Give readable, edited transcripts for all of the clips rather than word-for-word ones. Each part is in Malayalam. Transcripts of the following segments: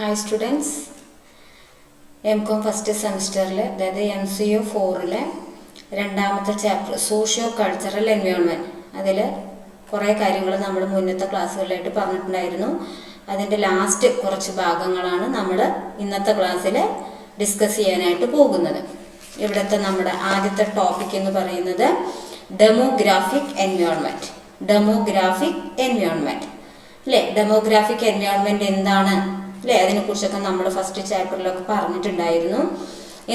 Hi students, MCOM ഫസ്റ്റ് സെമിസ്റ്ററിൽ അതായത് MCO 4-ലെ രണ്ടാമത്തെ ചാപ്റ്റർ സോഷ്യോ കൾച്ചറൽ എൻവയോൺമെൻറ്റ്, അതിൽ കുറേ കാര്യങ്ങൾ നമ്മൾ മുന്നത്തെ ക്ലാസ്സുകളിലായിട്ട് പറഞ്ഞിട്ടുണ്ടായിരുന്നു. അതിൻ്റെ ലാസ്റ്റ് കുറച്ച് ഭാഗങ്ങളാണ് നമ്മൾ ഇന്നത്തെ ക്ലാസ്സിൽ ഡിസ്കസ് ചെയ്യാനായിട്ട് പോകുന്നത്. ഇവിടുത്തെ നമ്മുടെ ആദ്യത്തെ ടോപ്പിക് എന്ന് പറയുന്നത് ഡെമോഗ്രാഫിക് എൻവയോൺമെൻറ്റ്. ഡെമോഗ്രാഫിക് എൻവയോൺമെൻറ്റ് അല്ലേ? ഡെമോഗ്രാഫിക് എൻവയോൺമെൻറ്റ് എന്താണ് അല്ലേ? അതിനെക്കുറിച്ചൊക്കെ നമ്മൾ ഫസ്റ്റ് ചാപ്റ്ററിലൊക്കെ പറഞ്ഞിട്ടുണ്ടായിരുന്നു.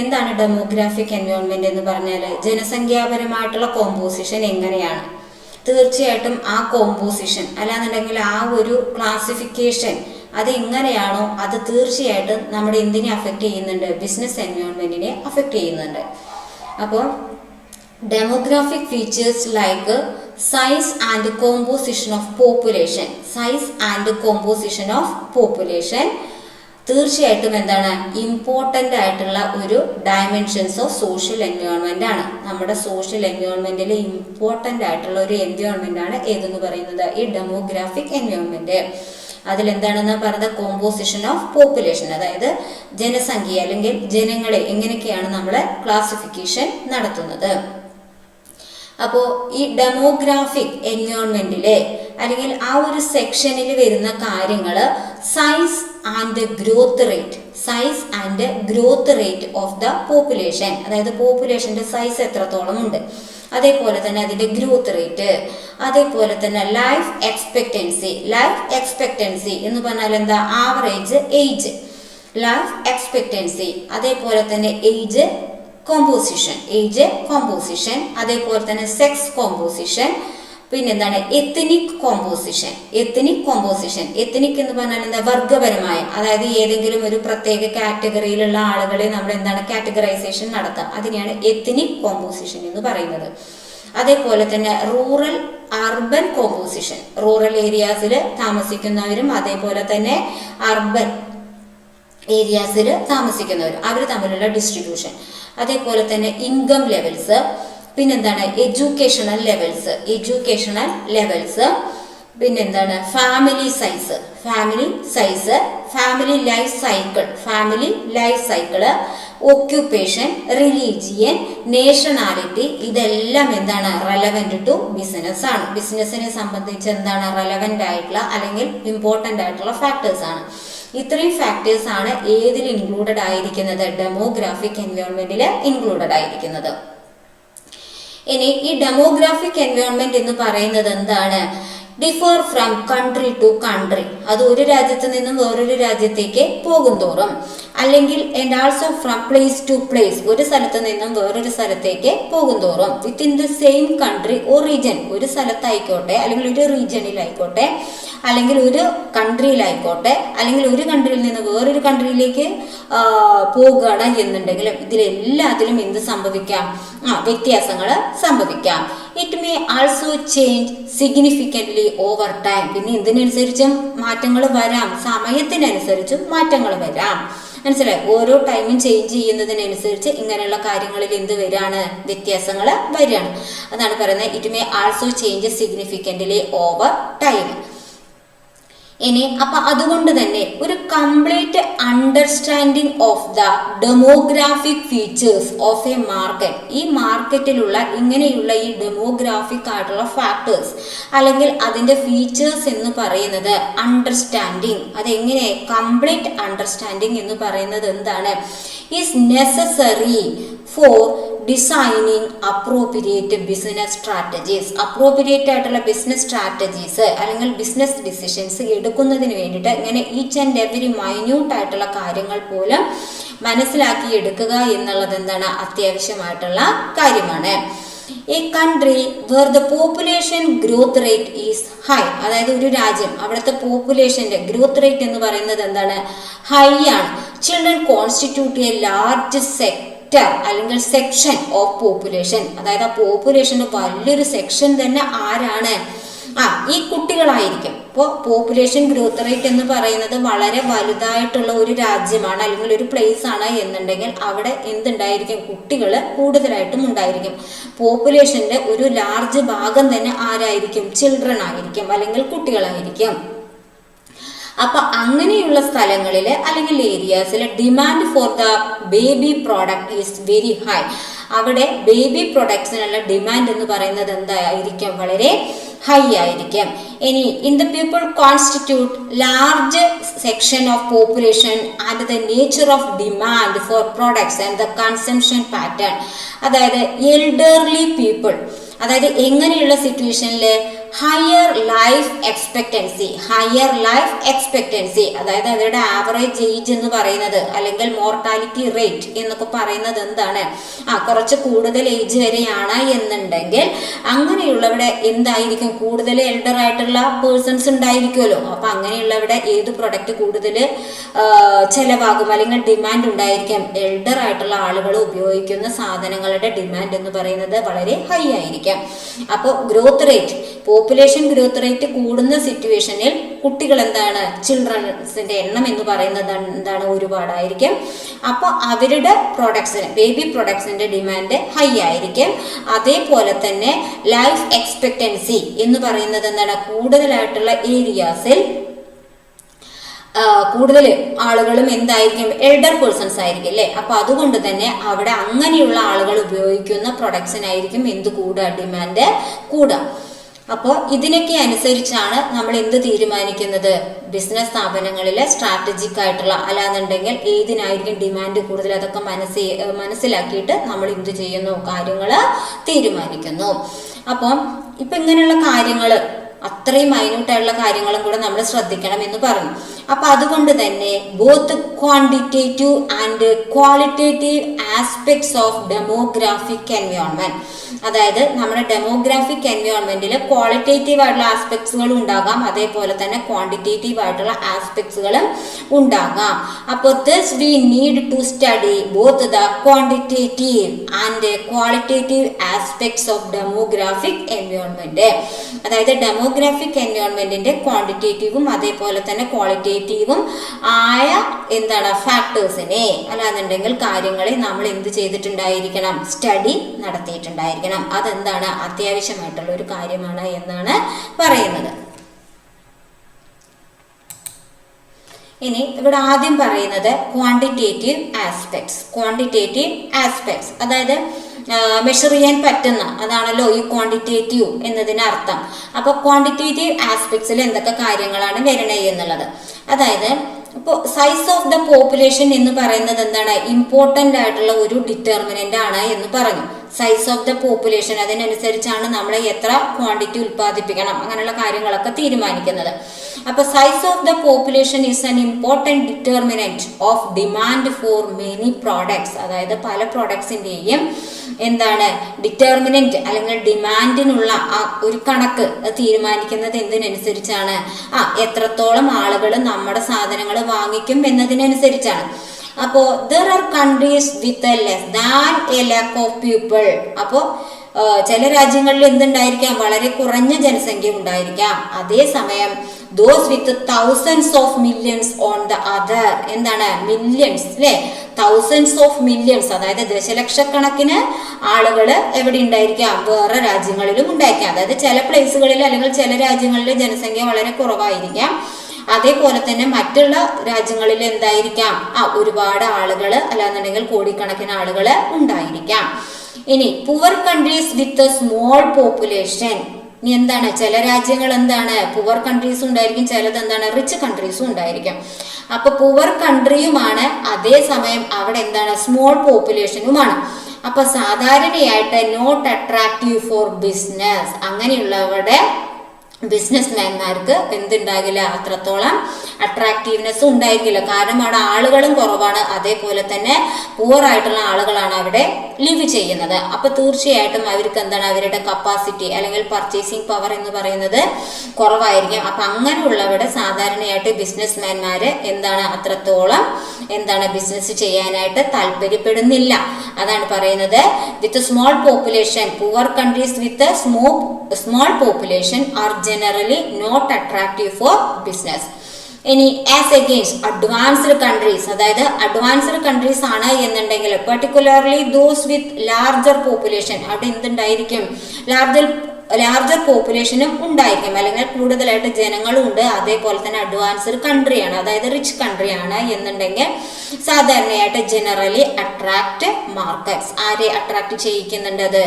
എന്താണ് ഡെമോഗ്രാഫിക് എൻവയോൺമെൻറ്റ് എന്ന് പറഞ്ഞാൽ, ജനസംഖ്യാപരമായിട്ടുള്ള കോമ്പോസിഷൻ എങ്ങനെയാണ്, തീർച്ചയായിട്ടും ആ കോമ്പോസിഷൻ അല്ലാന്നുണ്ടെങ്കിൽ ആ ഒരു ക്ലാസിഫിക്കേഷൻ അത് എങ്ങനെയാണോ അത് തീർച്ചയായിട്ടും നമ്മുടെ എന്തിനെ അഫക്റ്റ് ചെയ്യുന്നുണ്ട്? ബിസിനസ് എൻവയോൺമെൻറ്റിനെ അഫക്റ്റ് ചെയ്യുന്നുണ്ട്. അപ്പോൾ demographic features like size and composition of population, size and composition of population തീർച്ചയായിട്ടും എന്താണ്? ഇമ്പോർട്ടൻ്റ് ആയിട്ടുള്ള ഒരു ഡയമെൻഷൻസ് ഓഫ് സോഷ്യൽ എൻവയോൺമെൻ്റ് ആണ്. നമ്മുടെ സോഷ്യൽ എൻവയോൺമെൻറ്റിൽ ഇമ്പോർട്ടൻ്റ് ആയിട്ടുള്ള ഒരു എൻവയോൺമെൻ്റ് ആണ് ഏതെന്ന് പറയുന്നത് ഈ ഡെമോഗ്രാഫിക് എൻവയോൺമെൻറ്റ്. അതിലെന്താണെന്ന് പറയുന്നത്? കോമ്പോസിഷൻ ഓഫ് പോപ്പുലേഷൻ, അതായത് ജനസംഖ്യ അല്ലെങ്കിൽ ജനങ്ങളെ എങ്ങനെയൊക്കെയാണ് നമ്മൾ ക്ലാസിഫിക്കേഷൻ നടത്തുന്നത്. അപ്പോൾ ഈ ഡെമോഗ്രാഫിക് എൻവയോൺമെൻറ്റിലെ അല്ലെങ്കിൽ ആ ഒരു സെക്ഷനിൽ വരുന്ന കാര്യങ്ങൾ size and growth rate, size and growth rate of the population, അതായത് പോപ്പുലേഷൻ്റെ സൈസ് എത്രത്തോളം ഉണ്ട്, അതേപോലെ തന്നെ അതിൻ്റെ ഗ്രോത്ത് റേറ്റ്, അതേപോലെ തന്നെ ലൈഫ് എക്സ്പെക്റ്റൻസി. ലൈഫ് എക്സ്പെക്റ്റൻസി എന്ന് പറഞ്ഞാൽ എന്താ? ആവറേജ് ഏജ്, ലൈഫ് എക്സ്പെക്റ്റൻസി, അതേപോലെ തന്നെ ഏജ് കോമ്പോസിഷൻ, ഏജ് കോമ്പോസിഷൻ, അതേപോലെ തന്നെ സെക്സ് കോമ്പോസിഷൻ, പിന്നെന്താണ്? Ethnic composition. Ethnic composition, ethnic എന്ന് പറഞ്ഞാൽ എന്താ? വർഗപരമായ, അതായത് ഏതെങ്കിലും ഒരു പ്രത്യേക കാറ്റഗറിയിലുള്ള ആളുകളെ നമ്മൾ എന്താണ് കാറ്റഗറൈസേഷൻ നടത്തുക, അതിനെയാണ് എത്നിക് കോമ്പോസിഷൻ എന്ന് പറയുന്നത്. അതേപോലെ തന്നെ റൂറൽ അർബൻ കോമ്പോസിഷൻ, റൂറൽ ഏരിയാസിൽ താമസിക്കുന്നവരും അതേപോലെ തന്നെ അർബൻ ഏരിയാസിൽ താമസിക്കുന്നവരും അവർ തമ്മിലുള്ള ഡിസ്ട്രിബ്യൂഷൻ, അതേപോലെ തന്നെ ഇൻകം ലെവൽസ്, പിന്നെന്താണ്? എഡ്യൂക്കേഷണൽ ലെവൽസ്, എഡ്യൂക്കേഷണൽ ലെവൽസ്, പിന്നെന്താണ്? Family size, family size, family life cycle, family life cycle, occupation, religion, nationality, ഇതെല്ലാം എന്താണ്? റെലവെന്റ് ടു ബിസിനസ് ആണ്. ബിസിനസ്സിനെ സംബന്ധിച്ച് എന്താണ് റെലവെന്റ് ആയിട്ടുള്ള അല്ലെങ്കിൽ ഇമ്പോർട്ടൻ്റ് ആയിട്ടുള്ള ഫാക്ടേഴ്സ് ആണ്. ഇത്രയും ഫാക്ടേഴ്സ് ആണ് ഏതിൽ ഇൻക്ലൂഡഡ് ആയിരിക്കുന്നത്? ഡെമോഗ്രാഫിക് എൻവയോൺമെന്റിൽ ഇൻക്ലൂഡഡ് ആയിരിക്കുന്നത്. ഇനി ഈ ഡെമോഗ്രാഫിക് എൻവയോൺമെന്റ് എന്ന് പറയുന്നത് എന്താണ്? Differ from country to country, അത് ഒരു രാജ്യത്ത് നിന്നും വേറൊരു രാജ്യത്തേക്ക് പോകും തോറും, അല്ലെങ്കിൽ and also from place to place, ഒരു സ്ഥലത്ത് നിന്നും വേറൊരു സ്ഥലത്തേക്ക് പോകും തോറും, within the same country or region, ഒരു സ്ഥലത്തായിക്കോട്ടെ അല്ലെങ്കിൽ ഒരു റീജിയനിലായിക്കോട്ടെ അല്ലെങ്കിൽ ഒരു കൺട്രിയിലായിക്കോട്ടെ അല്ലെങ്കിൽ ഒരു കൺട്രിയിൽ നിന്ന് വേറൊരു കൺട്രിയിലേക്ക് പോകുകയാണ് എന്നുണ്ടെങ്കിലും ഇതിലെല്ലാത്തിലും എന്ത് സംഭവിക്കാം? വ്യത്യാസങ്ങൾ സംഭവിക്കാം. It may also change significantly over time, പിന്നെ ഇതിനനുസരിച്ചും മാറ്റങ്ങൾ വരാം, സമയത്തിനനുസരിച്ചും മാറ്റങ്ങൾ വരാം. മനസ്സിലായി? ഓരോ ടൈമും ചേഞ്ച് ചെയ്യുന്നതിനനുസരിച്ച് ഇങ്ങനെയുള്ള കാര്യങ്ങളിൽ എന്ത് വരികയാണ്? വ്യത്യാസങ്ങൾ വരികയാണ്. അതാണ് പറയുന്നത് it may also change significantly over time. ഇനി അപ്പൊ അതുകൊണ്ട് തന്നെ ഒരു complete understanding of the demographic features of A market, ഈ മാർക്കറ്റിലുള്ള ഇങ്ങനെയുള്ള ഈ ഡെമോഗ്രാഫിക് ആയിട്ടുള്ള ഫാക്ടേഴ്സ് അല്ലെങ്കിൽ അതിൻ്റെ ഫീച്ചേഴ്സ് എന്ന് പറയുന്നത് അണ്ടർസ്റ്റാൻഡിങ്, അതെങ്ങനെ? കംപ്ലീറ്റ് അണ്ടർസ്റ്റാൻഡിങ് എന്ന് പറയുന്നത് എന്താണ്? Is necessary four designing appropriate business strategies. Appropriate ആയിട്ടുള്ള ബിസിനസ് സ്ട്രാറ്റജീസ് അല്ലെങ്കിൽ ബിസിനസ് ഡിസിഷൻസ് എടുക്കുന്നതിന് വേണ്ടിയിട്ട് ഇങ്ങനെ ഈച്ച് ആൻഡ് എവരി മൈന്യൂട്ട് ആയിട്ടുള്ള കാര്യങ്ങൾ പോലും മനസ്സിലാക്കി എടുക്കുക എന്നുള്ളത് എന്താണ്? അത്യാവശ്യമായിട്ടുള്ള കാര്യമാണ്. ഈ country where the population growth rate is high, അതായത് ഒരു രാജ്യം അവിടുത്തെ പോപ്പുലേഷന്റെ ഗ്രോത്ത് റേറ്റ് എന്ന് പറയുന്നത് എന്താണ്? ഹൈ ആണ്. ചിൽഡ്രൻ കോൺസ്റ്റിറ്റ്യൂട്ട് എ ലാർജ് അല്ലെങ്കിൽ സെക്ഷൻ ഓഫ് പോപ്പുലേഷൻ, അതായത് ആ പോപ്പുലേഷന്റെ വലിയൊരു സെക്ഷൻ തന്നെ ആരാണ്? ഈ കുട്ടികളായിരിക്കും. അപ്പോൾ പോപ്പുലേഷൻ ഗ്രോത്ത് റേറ്റ് എന്ന് പറയുന്നത് വളരെ വലുതായിട്ടുള്ള ഒരു രാജ്യമാണ് അല്ലെങ്കിൽ ഒരു പ്ലേസ് ആണ് എന്നുണ്ടെങ്കിൽ അവിടെ എന്തുണ്ടായിരിക്കും? കുട്ടികൾ കൂടുതലായിട്ടും ഉണ്ടായിരിക്കും. പോപ്പുലേഷന്റെ ഒരു ലാർജ് ഭാഗം തന്നെ ആരായിരിക്കും? ചിൽഡ്രൻ ആയിരിക്കും അല്ലെങ്കിൽ കുട്ടികളായിരിക്കും. അപ്പൊ അങ്ങനെയുള്ള സ്ഥലങ്ങളിൽ അല്ലെങ്കിൽ ഏരിയാസിൽ demand for the baby product is very high. അവിടെ ബേബി പ്രൊഡക്ട്സിനുള്ള ഡിമാൻഡ് എന്ന് പറയുന്നത് എന്തായിരിക്കും? വളരെ ഹൈ ആയിരിക്കും. ഇനി in the people constitute large section of population and the nature of demand for products and the consumption pattern. അതായത് എൽഡർലി പീപ്പിൾ, അതായത് എങ്ങനെയുള്ള സിറ്റുവേഷനിൽ ഹയർ ലൈഫ് എക്സ്പെക്റ്റൻസി, അതായത് അവരുടെ ആവറേജ് ഏജ് എന്ന് പറയുന്നത് അല്ലെങ്കിൽ മോർട്ടാലിറ്റി റേറ്റ് എന്നൊക്കെ പറയുന്നത് എന്താണ്? കുറച്ച് കൂടുതൽ ഏജ് വരെയാണ് എന്നുണ്ടെങ്കിൽ അങ്ങനെയുള്ളവിടെ എന്തായിരിക്കും? കൂടുതൽ എൽഡർ ആയിട്ടുള്ള പേഴ്സൺസ് ഉണ്ടായിരിക്കുമല്ലോ. അപ്പൊ അങ്ങനെയുള്ളവിടെ ഏത് പ്രൊഡക്റ്റ് കൂടുതൽ ചെലവാകും അല്ലെങ്കിൽ ഡിമാൻഡ് ഉണ്ടായിരിക്കും? എൽഡർ ആയിട്ടുള്ള ആളുകൾ ഉപയോഗിക്കുന്ന സാധനങ്ങളുടെ ഡിമാൻഡ് എന്ന് പറയുന്നത് വളരെ ഹൈ ആയിരിക്കും. അപ്പോൾ growth rate, population growth rate കൂടുന്ന സിറ്റുവേഷനിൽ കുട്ടികൾ എന്താണ്? ചിൽഡ്രൻസിന്റെ എണ്ണം എന്ന് പറയുന്നത് എന്താണ്? ഒരുപാടായിരിക്കും. അപ്പോൾ അവരുടെ പ്രൊഡക്ട്സിന്, ബേബി പ്രൊഡക്ട്സിന്റെ ഡിമാൻഡ് ഹൈ ആയിരിക്കും. അതേപോലെ തന്നെ ലൈഫ് എക്സ്പെക്റ്റൻസി എന്ന് പറയുന്നത് എന്താണ്? കൂടുതലായിട്ടുള്ള ഏരിയാസിൽ കൂടുതൽ ആളുകളും എന്തായിരിക്കും? എൽഡർ പേഴ്സൺസ് ആയിരിക്കും അല്ലേ? അപ്പൊ അതുകൊണ്ട് തന്നെ അവിടെ അങ്ങനെയുള്ള ആളുകൾ ഉപയോഗിക്കുന്ന പ്രൊഡക്ട്സിനായിരിക്കും എന്ത് കൂടുക? ഡിമാൻഡ് കൂടുക. അപ്പോൾ ഇതിനൊക്കെ അനുസരിച്ചാണ് നമ്മൾ എന്ത് തീരുമാനിക്കുന്നത്? ബിസിനസ് സ്ഥാപനങ്ങളിലെ സ്ട്രാറ്റജിക് ആയിട്ടുള്ള, അല്ലാന്നുണ്ടെങ്കിൽ ഏതിനായിരിക്കും ഡിമാൻഡ് കൂടുതൽ, അതൊക്കെ മനസ്സിലാക്കിയിട്ട് നമ്മൾ എന്ത് ചെയ്യുന്നു? കാര്യങ്ങൾ തീരുമാനിക്കുന്നു. അപ്പം ഇപ്പൊ ഇങ്ങനെയുള്ള കാര്യങ്ങൾ, അത്രയും മൈന്യൂട്ടായിട്ടുള്ള കാര്യങ്ങളും കൂടെ നമ്മൾ ശ്രദ്ധിക്കണം എന്ന് പറഞ്ഞു. അപ്പൊ അതുകൊണ്ട് തന്നെ both quantitative and qualitative aspects of demographic environment, അതായത് നമ്മുടെ ഡെമോഗ്രാഫിക് എൻവയോൺമെന്റിൽ ക്വാളിറ്റേറ്റീവ് ആയിട്ടുള്ള ആസ്പെക്ട്സുകൾ ഉണ്ടാകാം, അതേപോലെ തന്നെ ക്വാണ്ടിറ്റേറ്റീവ് ആയിട്ടുള്ള ആസ്പെക്ട്സുകളും ഉണ്ടാകാം. അപ്പോൾ this we need to study both the quantitative and qualitative aspects of demographic environment. അതായത് ഡെമോഗ്രാഫിക് എൻവയോൺമെന്റിന്റെ ക്വാണ്ടിറ്റേറ്റീവും അതേപോലെ തന്നെ ക്വാളിറ്റേറ്റീവും ആയ എന്താണ് ഫാക്ടേഴ്സിനെ, അല്ലാന്നുണ്ടെങ്കിൽ കാര്യങ്ങളെ നമ്മൾ എന്ത് ചെയ്തിട്ടുണ്ടായിരിക്കണം? സ്റ്റഡി നടത്തിയിട്ടുണ്ടായിരിക്കണം. അതെന്താണ്? അത്യാവശ്യമായിട്ടുള്ള ഒരു കാര്യമാണ് എന്നാണ് പറയുന്നത്. ഇനി ഇവിടെ ആദ്യം പറയുന്നത് ക്വാണ്ടിറ്റേറ്റീവ് ആസ്പെക്ട്സ്, അതായത് മെഷർ ചെയ്യാൻ പറ്റുന്ന, അതാണല്ലോ ഈ ക്വാണ്ടിറ്റേറ്റീവ് എന്നതിന് അർത്ഥം. അപ്പൊ ക്വാണ്ടിറ്റേറ്റീവ് ആസ്പെക്ട്സിൽ എന്തൊക്കെ കാര്യങ്ങളാണ് വരണേ എന്നുള്ളത്, അതായത് ഇപ്പോൾ സൈസ് ഓഫ് ദ പോപ്പുലേഷൻ എന്ന് പറയുന്നത് എന്താണ്? ഇമ്പോർട്ടൻ്റ് ആയിട്ടുള്ള ഒരു ഡിറ്റർമിനന്റ് ആണ് എന്ന് പറഞ്ഞു. സൈസ് ഓഫ് ദ പോപ്പുലേഷൻ, അതിനനുസരിച്ചാണ് നമ്മൾ എത്ര ക്വാണ്ടിറ്റി ഉൽപ്പാദിപ്പിക്കണം അങ്ങനെയുള്ള കാര്യങ്ങളൊക്കെ തീരുമാനിക്കുന്നത്. അപ്പൊ size of the population is an important determinant of demand for many products, അതായത് പല പ്രോഡക്ട്സിന്റെയും എന്താണ് ഡിറ്റർമിനന്റ് അല്ലെങ്കിൽ ഡിമാൻഡിനുള്ള ആ ഒരു കണക്ക് തീരുമാനിക്കുന്നത് എന്തിനനുസരിച്ചാണ്? എത്രത്തോളം ആളുകൾ നമ്മുടെ സാധനങ്ങൾ വാങ്ങിക്കും എന്നതിനനുസരിച്ചാണ്. അപ്പോൾ there are countries with less than A lack of people. അപ്പോൾ ചില രാജ്യങ്ങളിൽ എന്തുണ്ടായിരിക്കാം? വളരെ കുറഞ്ഞ ജനസംഖ്യ ഉണ്ടായിരിക്കാം. അതേസമയം those with thousands of millions on the other, എന്താണ്? മില്യൺസ് അല്ലെ, തൗസൻഡ്സ് ഓഫ് മില്യൺസ്, അതായത് ദശലക്ഷക്കണക്കിന് ആളുകൾ എവിടെ ഉണ്ടായിരിക്കാം? വേറെ രാജ്യങ്ങളിലും ഉണ്ടായിരിക്കാം. അതായത് ചില പ്ലേസുകളിൽ അല്ലെങ്കിൽ ചില രാജ്യങ്ങളിൽ ജനസംഖ്യ വളരെ കുറവായിരിക്കാം. അതേപോലെ തന്നെ മറ്റുള്ള രാജ്യങ്ങളിൽ എന്തായിരിക്കാം? ഒരുപാട് ആളുകൾ, അല്ലാന്നുണ്ടെങ്കിൽ കോടിക്കണക്കിന് ആളുകൾ ഉണ്ടായിരിക്കാം. ഇനി poor countries with small population, ഇനി എന്താണ്? ചില രാജ്യങ്ങൾ എന്താണ്? പുവർ കൺട്രീസും ഉണ്ടായിരിക്കും, ചിലത് എന്താണ്? റിച്ച് കൺട്രീസും ഉണ്ടായിരിക്കും. അപ്പൊ പുവർ കൺട്രിയുമാണ്, അതേസമയം അവിടെ എന്താണ്? സ്മോൾ പോപ്പുലേഷനുമാണ്. അപ്പൊ സാധാരണയായിട്ട് നോട്ട് അട്രാക്റ്റീവ് ഫോർ ബിസിനസ്, അങ്ങനെയുള്ളവരുടെ ബിസിനസ്മാൻമാർക്ക് എന്തുണ്ടാകില്ല? അത്രത്തോളം അട്രാക്റ്റീവ്നെസ് ഉണ്ടായിരിക്കില്ല. കാരണം അവിടെ ആളുകളും കുറവാണ്, അതേപോലെ തന്നെ പുവർ ആയിട്ടുള്ള ആളുകളാണ് അവിടെ ലിവ് ചെയ്യുന്നത്. അപ്പൊ തീർച്ചയായിട്ടും അവർക്ക് എന്താണ്? അവരുടെ കപ്പാസിറ്റി അല്ലെങ്കിൽ പർച്ചേസിങ് പവർ എന്ന് പറയുന്നത് കുറവായിരിക്കും. അപ്പൊ അങ്ങനെയുള്ളവരുടെ സാധാരണയായിട്ട് ബിസിനസ്മാൻമാര് എന്താണ്? അത്രത്തോളം എന്താണ്? ബിസിനസ് ചെയ്യാനായിട്ട് താല്പര്യപ്പെടുന്നില്ല. അതാണ് പറയുന്നത് with small population, poor countries with small population are generally not attractive for business. ഇനി ആസ് അഗെയിൻസ്റ്റ് അഡ്വാൻസ്ഡ് കൺട്രീസ്, അതായത് അഡ്വാൻസ്ഡ് കൺട്രീസ് ആണ് എന്നുണ്ടെങ്കിൽ particularly those with larger population, അവിടെ എന്തുണ്ടായിരിക്കും? ലാർജർ പോപ്പുലേഷനും ഉണ്ടായിരിക്കും, അല്ലെങ്കിൽ കൂടുതലായിട്ട് ജനങ്ങളും ഉണ്ട്, അതേപോലെ തന്നെ അഡ്വാൻസ്ഡ് കൺട്രിയാണ്, അതായത് റിച്ച് കൺട്രിയാണ് എന്നുണ്ടെങ്കിൽ സാധാരണയായിട്ട് ജനറലി അട്രാക്ട് മാർക്കറ്റ്സ്. ആരെ അട്രാക്ട് ചെയ്യിക്കുന്നുണ്ട്? അത്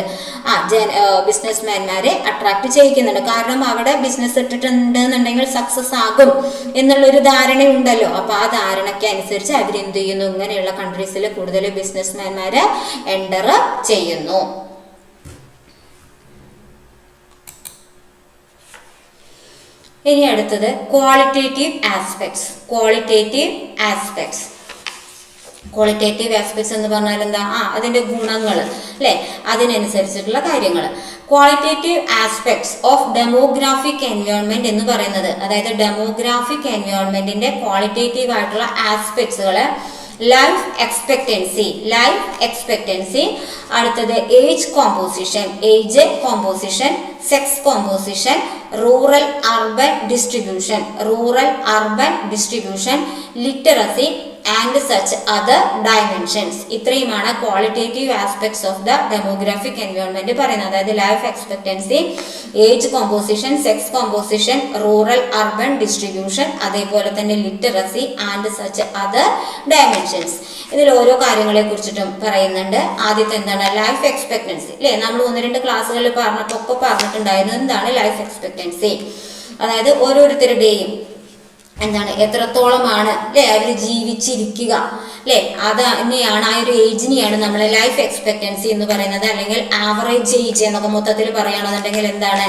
ബിസിനസ്മാൻമാരെ അട്രാക്ട് ചെയ്യിക്കുന്നുണ്ട്. കാരണം അവിടെ ബിസിനസ് ഇട്ടിട്ടുണ്ട് എന്നുണ്ടെങ്കിൽ സക്സസ് ആകും എന്നുള്ളൊരു ധാരണയുണ്ടല്ലോ. അപ്പൊ ആ ധാരണയ്ക്ക് അനുസരിച്ച് അവരെന്ത് ചെയ്യുന്നു? ഇങ്ങനെയുള്ള കൺട്രീസിൽ കൂടുതൽ ബിസിനസ്മാൻമാരെ എൻ്റർ ചെയ്യുന്നു. ഇനി അടുത്തത് ക്വാളിറ്റേറ്റീവ് ആസ്പെക്ട്സ്. ക്വാളിറ്റേറ്റീവ് ആസ്പെക്ട്സ് എന്ന് പറഞ്ഞാൽ എന്താ? അതിന്റെ ഗുണങ്ങൾ അല്ലെ, അതിനനുസരിച്ചിട്ടുള്ള കാര്യങ്ങൾ. Qualitative aspects of demographic environment എന്ന് പറയുന്നത്, അതായത് ഡെമോഗ്രാഫിക് എൻവയോൺമെന്റിന്റെ ക്വാളിറ്റേറ്റീവ് ആയിട്ടുള്ള ആസ്പെക്ട്സുകള് ലൈഫ് എക്സ്പെക്ടൻസി, അടുത്തത് age composition, sex composition, rural urban distribution, literacy and such other dimensions. ഇത്രയുമാണ് qualitative aspects of the demographic environment പറയുന്നത്. അതായത് life expectancy, age composition, sex composition, rural urban distribution, അതേപോലെ തന്നെ literacy and such other dimensions. ഇതിൽ ഓരോ കാര്യങ്ങളെ കുറിച്ചിട്ടും പറയുന്നുണ്ട്. ആദ്യത്തെ എന്താണ്? ലൈഫ് എക്സ്പെക്ടൻസി അല്ലെ, നമ്മൾ 1-2 ക്ലാസ്സുകളിൽ പറഞ്ഞിട്ടുണ്ടായിരുന്നു എന്താണ് ലൈഫ് എക്സ്പെക്ടൻസി. അതായത് ഓരോരുത്തരുടെയും എന്താണ്, എത്രത്തോളമാണ് അല്ലെ അവർ ജീവിച്ചിരിക്കുക അല്ലെ, അത് തന്നെയാണ്, ആ ഒരു ഏജിനെയാണ് നമ്മൾ ലൈഫ് എക്സ്പെക്ടൻസി എന്ന് പറയുന്നത്. അല്ലെങ്കിൽ ആവറേജ് ഏജ് എന്നൊക്കെ മൊത്തത്തിൽ പറയുകയാണെന്നുണ്ടെങ്കിൽ എന്താണ്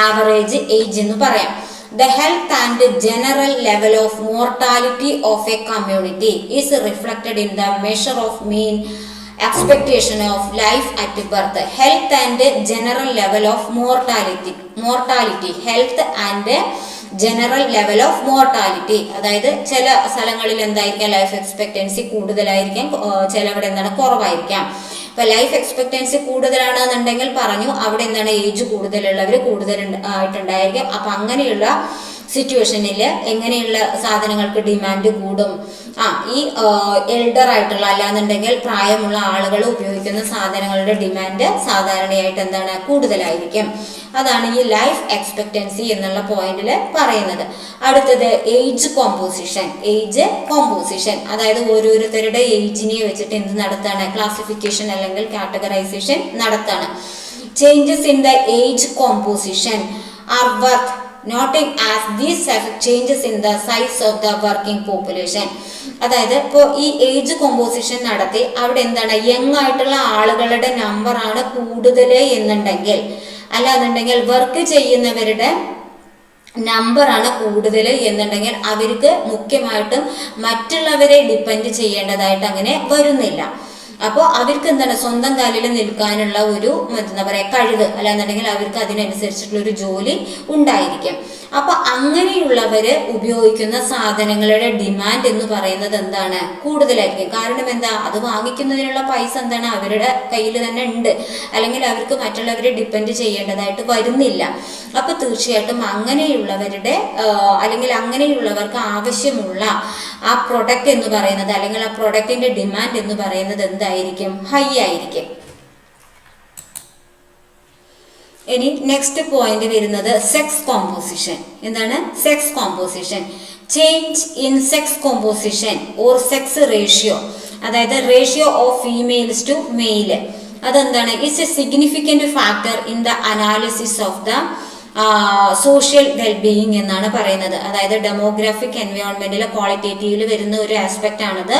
ആവറേജ് ഏജ് എന്ന് പറയാം. The health and general level of mortality of a community is reflected in the measure of mean expectation of life at birth. Health and general level of mortality, health and general level of mortality. അതായത് ചില സ്ഥലങ്ങളിൽ എന്തായിരിക്കാം ലൈഫ് എക്സ്പെക്ടൻസി കൂടുതലായിരിക്കാം, ചിലവിടെ എന്താണ് കുറവായിരിക്കാം. ഇപ്പൊ ലൈഫ് എക്സ്പെക്ടൻസി കൂടുതലാണെന്നുണ്ടെങ്കിൽ പറഞ്ഞു അവിടെ എന്താണ് ഏജ് കൂടുതലുള്ളവർ ആയിട്ടുണ്ടായിരിക്കും. അപ്പൊ അങ്ങനെയുള്ള സിറ്റുവേഷനിൽ എങ്ങനെയുള്ള സാധനങ്ങൾക്ക് ഡിമാൻഡ് കൂടും? ഈ എൽഡർ ആയിട്ടുള്ള അല്ലാന്നുണ്ടെങ്കിൽ പ്രായമുള്ള ആളുകൾ ഉപയോഗിക്കുന്ന സാധനങ്ങളുടെ ഡിമാൻഡ് സാധാരണയായിട്ട് എന്താണ് കൂടുതലായിരിക്കും. അതാണ് ഈ ലൈഫ് എക്സ്പെക്ടൻസി എന്നുള്ള പോയിന്റിൽ പറയുന്നത്. അടുത്തത് ഏജ് കോമ്പോസിഷൻ, അതായത് ഓരോരുത്തരുടെ ഏജിനെ വെച്ചിട്ട് എന്ത് നടത്താണ്? ക്ലാസിഫിക്കേഷൻ അല്ലെങ്കിൽ കാറ്റഗറൈസേഷൻ നടത്താണ്. Changes in the age composition are worth noting as these changes in the size of the working population. അതായത് ഇപ്പോൾ ഈ ഏജ് കോമ്പോസിഷൻ നടത്തി അവിടെ എന്താണ് യങ് ആയിട്ടുള്ള ആളുകളുടെ നമ്പർ ആണ് കൂടുതൽ എന്നുണ്ടെങ്കിൽ, അല്ലാന്നുണ്ടെങ്കിൽ വർക്ക് ചെയ്യുന്നവരുടെ നമ്പറാണ് കൂടുതൽ എന്നുണ്ടെങ്കിൽ അവർക്ക് മുഖ്യമായിട്ടും മറ്റുള്ളവരെ ഡിപ്പെൻഡ് ചെയ്യേണ്ടതായിട്ട് അങ്ങനെ വരുന്നില്ല. അപ്പോൾ അവർക്ക് എന്താണ് സ്വന്തം കാലിൽ നിൽക്കാനുള്ള ഒരു എന്താ പറയുക കഴിവ്, അല്ലാന്നുണ്ടെങ്കിൽ അവർക്ക് അതിനനുസരിച്ചിട്ടുള്ള ഒരു ജോലി ഉണ്ടായിരിക്കും. അപ്പൊ അങ്ങനെയുള്ളവര് ഉപയോഗിക്കുന്ന സാധനങ്ങളുടെ ഡിമാൻഡ് എന്ന് പറയുന്നത് എന്താണ് കൂടുതലായിരിക്കും. കാരണം എന്താ? അത് വാങ്ങിക്കുന്നതിനുള്ള പൈസ എന്താണ് അവരുടെ കയ്യിൽ തന്നെ ഉണ്ട്, അല്ലെങ്കിൽ അവർക്ക് മറ്റുള്ളവരെ ഡിപ്പെൻഡ് ചെയ്യേണ്ടതായിട്ട് വരുന്നില്ല. അപ്പൊ തീർച്ചയായിട്ടും അങ്ങനെയുള്ളവരുടെ അല്ലെങ്കിൽ അങ്ങനെയുള്ളവർക്ക് ആവശ്യമുള്ള ആ പ്രൊഡക്റ്റ് എന്ന് പറയുന്നത് അല്ലെങ്കിൽ ആ പ്രൊഡക്റ്റിന്റെ ഡിമാൻഡ് എന്ന് പറയുന്നത് എന്തായിരിക്കും? ഹൈ ആയിരിക്കും. ഇനി നെക്സ്റ്റ് പോയിന്റ് വരുന്നത് സെക്സ് കോമ്പോസിഷൻ. എന്താണ് sex composition? Change in sex composition or sex ratio, അതായത് ratio of females to male. അതെന്താണ്? It's a significant factor in the analysis of the social wellbeing എന്നാണ് പറയുന്നത്. അതായത് ഡെമോഗ്രാഫിക് എൻവയോൺമെന്റിലെ ക്വാളിറ്റേറ്റീവിൽ വരുന്ന ഒരു ആസ്പെക്റ്റ് ആണത്.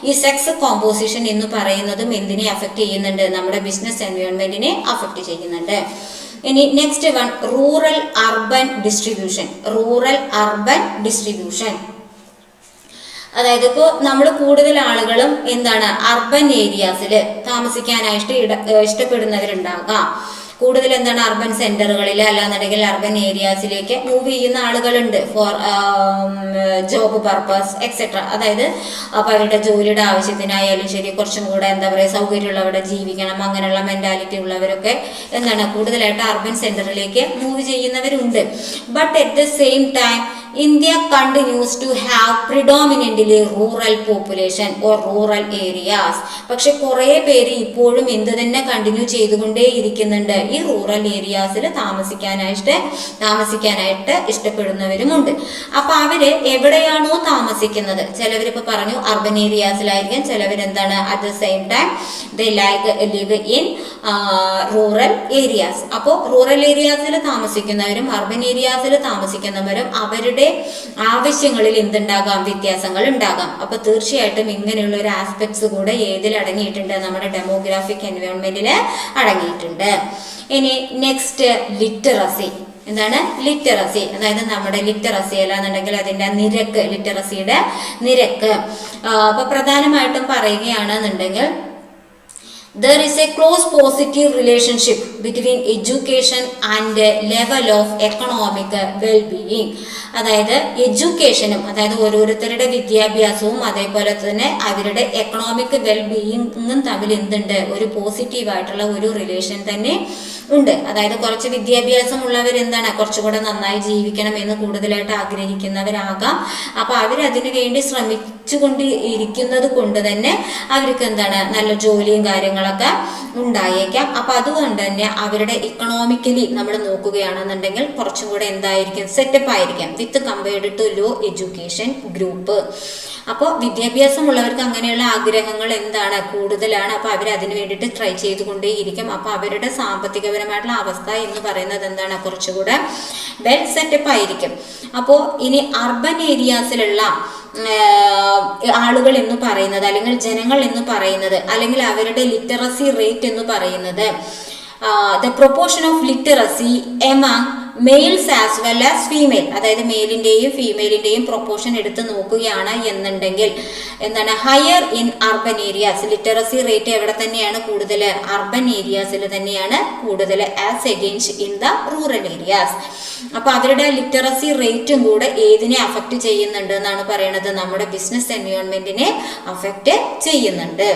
ഈ സെക്സ് കോമ്പോസിഷൻ എന്ന് പറയുന്നതും എന്തിനെ അഫക്റ്റ് ചെയ്യുന്നുണ്ട്? നമ്മുടെ ബിസിനസ് എൻവയോൺമെന്റിനെ അഫക്റ്റ് ചെയ്യുന്നുണ്ട്. ഇനി next one rural urban distribution. അതായത് ഇപ്പോൾ നമ്മൾ കൂടുതൽ ആളുകളും എന്താണ് അർബൻ ഏരിയാസിൽ താമസിക്കാനായിട്ട് ഇഷ്ടപ്പെടുന്നവരുണ്ടാകാം. കൂടുതൽ എന്താണ് അർബൻ സെന്ററുകളിൽ അല്ലാന്നുണ്ടെങ്കിൽ അർബൻ ഏരിയാസിലേക്ക് മൂവ് ചെയ്യുന്ന ആളുകളുണ്ട് ഫോർ ജോബ് പർപ്പസ് എക്സെട്ര. അതായത് അപ്പോൾ അവരുടെ ജോലിയുടെ ആവശ്യത്തിനായാലും ശരി, കുറച്ചും കൂടെ എന്താ പറയുക സൗകര്യമുള്ളവിടെ ജീവിക്കണം, അങ്ങനെയുള്ള മെന്റാലിറ്റി ഉള്ളവരൊക്കെ എന്താണ് കൂടുതലായിട്ട് അർബൻ സെന്ററിലേക്ക് മൂവ് ചെയ്യുന്നവരുണ്ട്. But at the same time India continues to have predominantly rural population or rural areas. പക്ഷെ കുറേ പേര് ഇപ്പോഴും എന്ത് തന്നെ കണ്ടിന്യൂ ചെയ്തുകൊണ്ടേ ഇരിക്കുന്നുണ്ട്, ഈ റൂറൽ ഏരിയാസിൽ താമസിക്കാനായിട്ട് ഇഷ്ടപ്പെടുന്നവരുമുണ്ട്. അപ്പൊ അവര് എവിടെയാണോ താമസിക്കുന്നത്, ചിലവരിപ്പോ പറഞ്ഞു അർബൻ ഏരിയാസിലായിരിക്കും, ചിലവരെന്താണ് at the same time they like live in rural areas. അപ്പോൾ റൂറൽ ഏരിയാസിൽ താമസിക്കുന്നവരും അർബൻ ഏരിയാസിൽ താമസിക്കുന്നവരും അവരുടെ ആവശ്യങ്ങളിൽ എന്തുണ്ടാകാം, വ്യത്യാസങ്ങൾ ഉണ്ടാകാം. അപ്പൊ തീർച്ചയായിട്ടും ഇങ്ങനെയുള്ള ഒരു ആസ്പെക്ട്സ് കൂടെ ഏതിൽ അടങ്ങിയിട്ടുണ്ട്, നമ്മുടെ ഡെമോഗ്രാഫിക് എൻവയോൺമെന്റിൽ അടങ്ങിയിട്ടുണ്ട്. ഇനി നെക്സ്റ്റ് ലിറ്ററസി. എന്താണ് ലിറ്ററസി? അതായത് നമ്മുടെ ലിറ്ററസി അല്ലാന്നുണ്ടെങ്കിൽ അതിന്റെ നിരക്ക്, ലിറ്ററസിയുടെ നിരക്ക്. അപ്പൊ പ്രധാനമായിട്ടും പറയുകയാണെന്നുണ്ടെങ്കിൽ there is a close positive relationship between education and level of economic well-being. അതായത് എഡ്യൂക്കേഷനും, അതായത് ഓരോരുത്തരുടെ വിദ്യാഭ്യാസവും അതേപോലെ തന്നെ അവരുടെ എക്കണോമിക് വെൽബീയിങ്ങും തമ്മിൽ എന്തുണ്ട്, ഒരു പോസിറ്റീവായിട്ടുള്ള ഒരു റിലേഷൻ തന്നെ ഉണ്ട്. അതായത് കുറച്ച് വിദ്യാഭ്യാസമുള്ളവർ എന്താണ് കുറച്ചുകൂടെ നന്നായി ജീവിക്കണം എന്ന് കൂടുതലായിട്ട് ആഗ്രഹിക്കുന്നവരാകാം. അപ്പൊ അവരതിനു വേണ്ടി ശ്രമിച്ചുകൊണ്ട് ഇരിക്കുന്നത് കൊണ്ട് തന്നെ അവർക്ക് എന്താണ് നല്ല ജോലിയും കാര്യങ്ങളൊക്കെ ഉണ്ടായേക്കാം. അപ്പൊ അതുകൊണ്ട് തന്നെ അവരുടെ ഇക്കണോമിക്കലി നമ്മൾ നോക്കുകയാണെന്നുണ്ടെങ്കിൽ കുറച്ചും കൂടെ എന്തായിരിക്കും, സെറ്റപ്പ് ആയിരിക്കാം with compared to low education group. അപ്പോൾ വിദ്യാഭ്യാസമുള്ളവർക്ക് അങ്ങനെയുള്ള ആഗ്രഹങ്ങൾ എന്താണ് കൂടുതലാണ്. അപ്പൊ അവർ അതിന് വേണ്ടിയിട്ട് ട്രൈ ചെയ്തുകൊണ്ടേയിരിക്കും. അപ്പൊ അവരുടെ സാമ്പത്തികപരമായിട്ടുള്ള അവസ്ഥ എന്ന് പറയുന്നത് എന്താണ്, കുറച്ചുകൂടെ വെൽ സെറ്റപ്പ് ആയിരിക്കും. അപ്പോൾ ഇനി അർബൻ ഏരിയാസിലുള്ള ആളുകൾ എന്ന് പറയുന്നത്, അല്ലെങ്കിൽ ജനങ്ങൾ എന്ന് പറയുന്നത്, അല്ലെങ്കിൽ അവരുടെ ലിറ്ററസി റേറ്റ് എന്ന് പറയുന്നത്, the proportion of literacy among males as well as female, അതായത് മെയിലിന്റെയും ഫീമെയിലിന്റെയും പ്രൊപ്പോർഷൻ എടുത്ത് നോക്കുകയാണ് എന്നുണ്ടെങ്കിൽ എന്താണ്, higher in urban areas. Literacy rate എവിടെ തന്നെയാണ് കൂടുതൽ, അർബൻ ഏരിയാസിൽ തന്നെയാണ് കൂടുതൽ as against in the rural areas. അപ്പൊ അവരുടെ ലിറ്ററസി റേറ്റും കൂടെ ഏതിനെ അഫക്റ്റ് ചെയ്യുന്നുണ്ട് എന്നാണ് പറയുന്നത്, നമ്മുടെ ബിസിനസ് എൻവയോൺമെന്റിനെ അഫക്റ്റ് ചെയ്യുന്നുണ്ട്.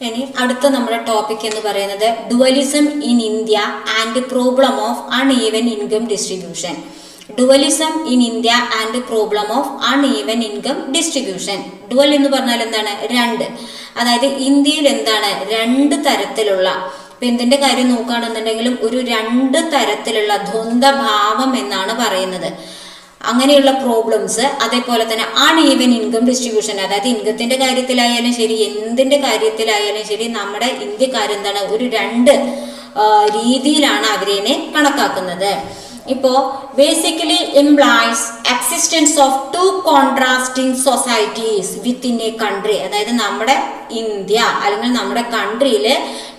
ഇനി അടുത്ത നമ്മുടെ ടോപ്പിക് എന്ന് പറയുന്നത് dualism in India and problem of uneven income distribution. Dualism in India and problem of uneven income distribution. Dual എന്ന് പറഞ്ഞാൽ എന്താണ്, രണ്ട്. അതായത് ഇന്ത്യയിൽ എന്താണ് രണ്ട് തരത്തിലുള്ള, ഇപ്പൊ എന്തിന്റെ കാര്യം നോക്കുകയാണെന്നുണ്ടെങ്കിലും ഒരു രണ്ട് തരത്തിലുള്ള ദ്വന്ദ്ഭാവം എന്നാണ് പറയുന്നത്. അങ്ങനെയുള്ള പ്രോബ്ലംസ്, അതേപോലെ തന്നെ അൺഈവൻ ഇൻകം ഡിസ്ട്രിബ്യൂഷൻ, അതായത് ഇൻകത്തിന്റെ കാര്യത്തിലായാലും ശരി എന്തിന്റെ കാര്യത്തിലായാലും ശരി നമ്മുടെ ഇന്ത്യക്കാരെന്താണ് ഒരു രണ്ട് രീതിയിലാണ് അവരെ കണക്കാക്കുന്നത്. ഇപ്പോ basically implies existence of two contrasting societies within A country. അതായത് നമ്മുടെ ഇന്ത്യ അല്ലെങ്കിൽ നമ്മുടെ കൺട്രിയില്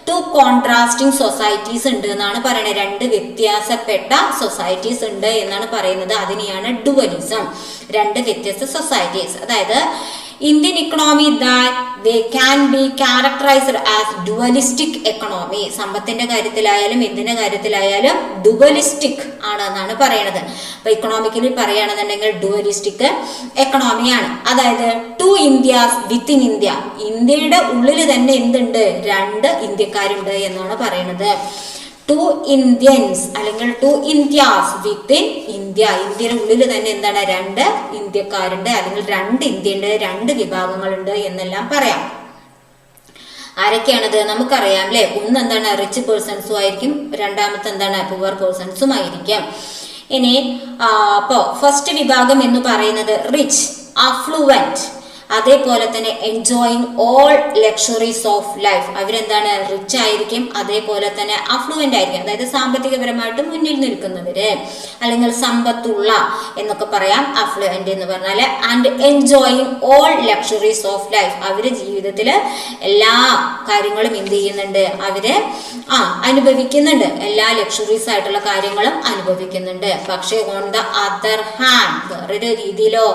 ടു കോൺട്രാസ്റ്റിംഗ് സൊസൈറ്റീസ് ഉണ്ട് എന്നാണ് പറയുന്നത്. രണ്ട് വ്യത്യാസപ്പെട്ട സൊസൈറ്റീസ് ഉണ്ട് എന്നാണ് പറയുന്നത്. അതിനെയാണ് ഡുവലിസം, രണ്ട് വ്യത്യസ്ത സൊസൈറ്റീസ്. അതായത് Indian economy that they can be characterized as dualistic economy. സമ്പത്തിന്റെ കാര്യത്തിലായാലും എന്തിന്റെ കാര്യത്തിലായാലും ഡുവലിസ്റ്റിക് ആണെന്നാണ് പറയുന്നത്. അപ്പൊ ഇക്കണോമിക്കലി പറയുകയാണെന്നുണ്ടെങ്കിൽ ഡുവലിസ്റ്റിക് എക്കണോമിയാണ്. അതായത് ടു ഇന്ത്യാസ് വിത്തിൻ ഇന്ത്യ, ഇന്ത്യയുടെ ഉള്ളിൽ തന്നെ എന്തുണ്ട്, രണ്ട് ഇന്ത്യക്കാരുണ്ട് എന്നാണ് പറയുന്നത്. ടു ഇന്ത്യൻസ് അല്ലെങ്കിൽ ടു ഇന്ത്യാസ് വിത്തിൻ ഇന്ത്യ, ഇന്ത്യയുടെ ഉള്ളിൽ തന്നെ എന്താണ് രണ്ട് ഇന്ത്യക്കാരുണ്ട് അല്ലെങ്കിൽ രണ്ട് ഇന്ത്യയുണ്ട്, രണ്ട് വിഭാഗങ്ങളുണ്ട് എന്നെല്ലാം പറയാം. ആരൊക്കെയാണത് നമുക്കറിയാം അല്ലെ. ഒന്ന് എന്താണ് റിച്ച് പേഴ്സൺസും ആയിരിക്കും, രണ്ടാമത്തെ എന്താണ് പുവർ പേഴ്സൺസും ആയിരിക്കും. ഇനി അപ്പോ ഫസ്റ്റ് വിഭാഗം എന്ന് പറയുന്നത് റിച്ച്, അഫ്ലുവന്റ്, അതേപോലെ തന്നെ enjoying all luxuries of life. അവരെന്താണ് റിച്ച് ആയിരിക്കും, അതേപോലെ തന്നെ അഫ്ലുവന്റ് ആയിരിക്കും, അതായത് സാമ്പത്തികപരമായിട്ട് മുന്നിൽ നിൽക്കുന്നവര് അല്ലെങ്കിൽ സമ്പത്തുള്ള എന്നൊക്കെ പറയാം അഫ്ലുവന്റ് എന്ന് പറഞ്ഞാല്. And enjoying all luxuries of life, അവര് ജീവിതത്തില് എല്ലാ കാര്യങ്ങളും എന്ത് ചെയ്യുന്നുണ്ട്, അവര് അനുഭവിക്കുന്നുണ്ട്, എല്ലാ ലക്ഷറീസ് ആയിട്ടുള്ള കാര്യങ്ങളും അനുഭവിക്കുന്നുണ്ട്. പക്ഷെ ഓൺ ദ അതർ ഹാൻഡ് വേറൊരു രീതിയിലോ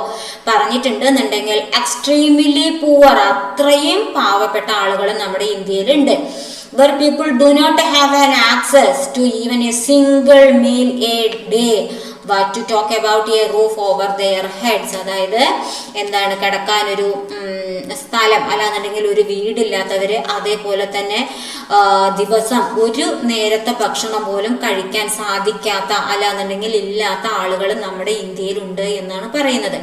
പറഞ്ഞിട്ടുണ്ട് എന്നുണ്ടെങ്കിൽ എക്സ്ട്രീംലി പൂവർ, അത്രയും പാവപ്പെട്ട ആളുകൾ നമ്മുടെ ഇന്ത്യയിലുണ്ട്. where people do not have an access to even a single meal a day. To talk about a roof over their heads, അതായത് എന്താണ് കിടക്കാനൊരു സ്ഥലം അല്ലാന്നുണ്ടെങ്കിൽ ഒരു വീടില്ലാത്തവര്, അതേപോലെ തന്നെ ദിവസം ഒരു നേരത്തെ ഭക്ഷണം പോലും കഴിക്കാൻ സാധിക്കാത്ത അല്ലാന്നുണ്ടെങ്കിൽ ഇല്ലാത്ത ആളുകൾ നമ്മുടെ ഇന്ത്യയിലുണ്ട് എന്നാണ് പറയുന്നത്.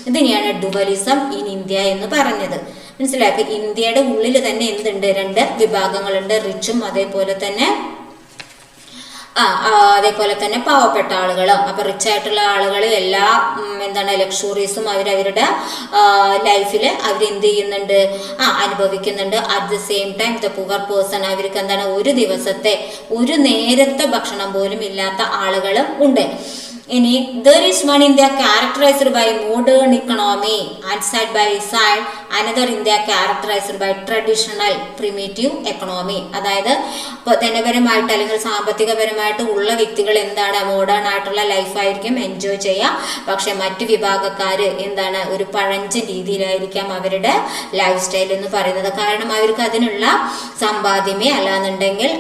ഇതിനെയാണ് ഡുവലിസം ഇൻ ഇന്ത്യ എന്ന് പറഞ്ഞത്. മനസ്സിലാക്കി. ഇന്ത്യയുടെ ഉള്ളിൽ തന്നെ എന്തുണ്ട്, 2 വിഭാഗങ്ങളുണ്ട്, റിച്ചും അതേപോലെ തന്നെ പാവപ്പെട്ട ആളുകളും. അപ്പൊ റിച്ച് ആയിട്ടുള്ള ആളുകൾ എല്ലാ എന്താണ് ലക്ഷറീസും അവരവരുടെ ലൈഫിൽ അവരെന്ത് ചെയ്യുന്നുണ്ട്, അനുഭവിക്കുന്നുണ്ട്. At the same time the poor person, അവർക്ക് എന്താണ് ഒരു ദിവസത്തെ ഒരു നേരത്തെ ഭക്ഷണം പോലും ഇല്ലാത്ത ആളുകളും ഉണ്ട്. ഇനി there is one India characterized by modern economy and side by side another India characterized by traditional primitive economy. അതായത് ധനപരമായിട്ട് അല്ലെങ്കിൽ സാമ്പത്തികപരമായിട്ട് ഉള്ള വ്യക്തികൾ എന്താണ് മോഡേൺ ആയിട്ടുള്ള ലൈഫായിരിക്കും എൻജോയ് ചെയ്യുക. പക്ഷെ മറ്റു വിഭാഗക്കാർ എന്താണ് ഒരു പഴഞ്ചൻ രീതിയിലായിരിക്കാം അവരുടെ ലൈഫ് സ്റ്റൈൽ എന്ന് പറയുന്നത്. കാരണം അവർക്ക് അതിനുള്ള സമ്പാദ്യമേ അല്ലാന്നുണ്ടെങ്കിൽ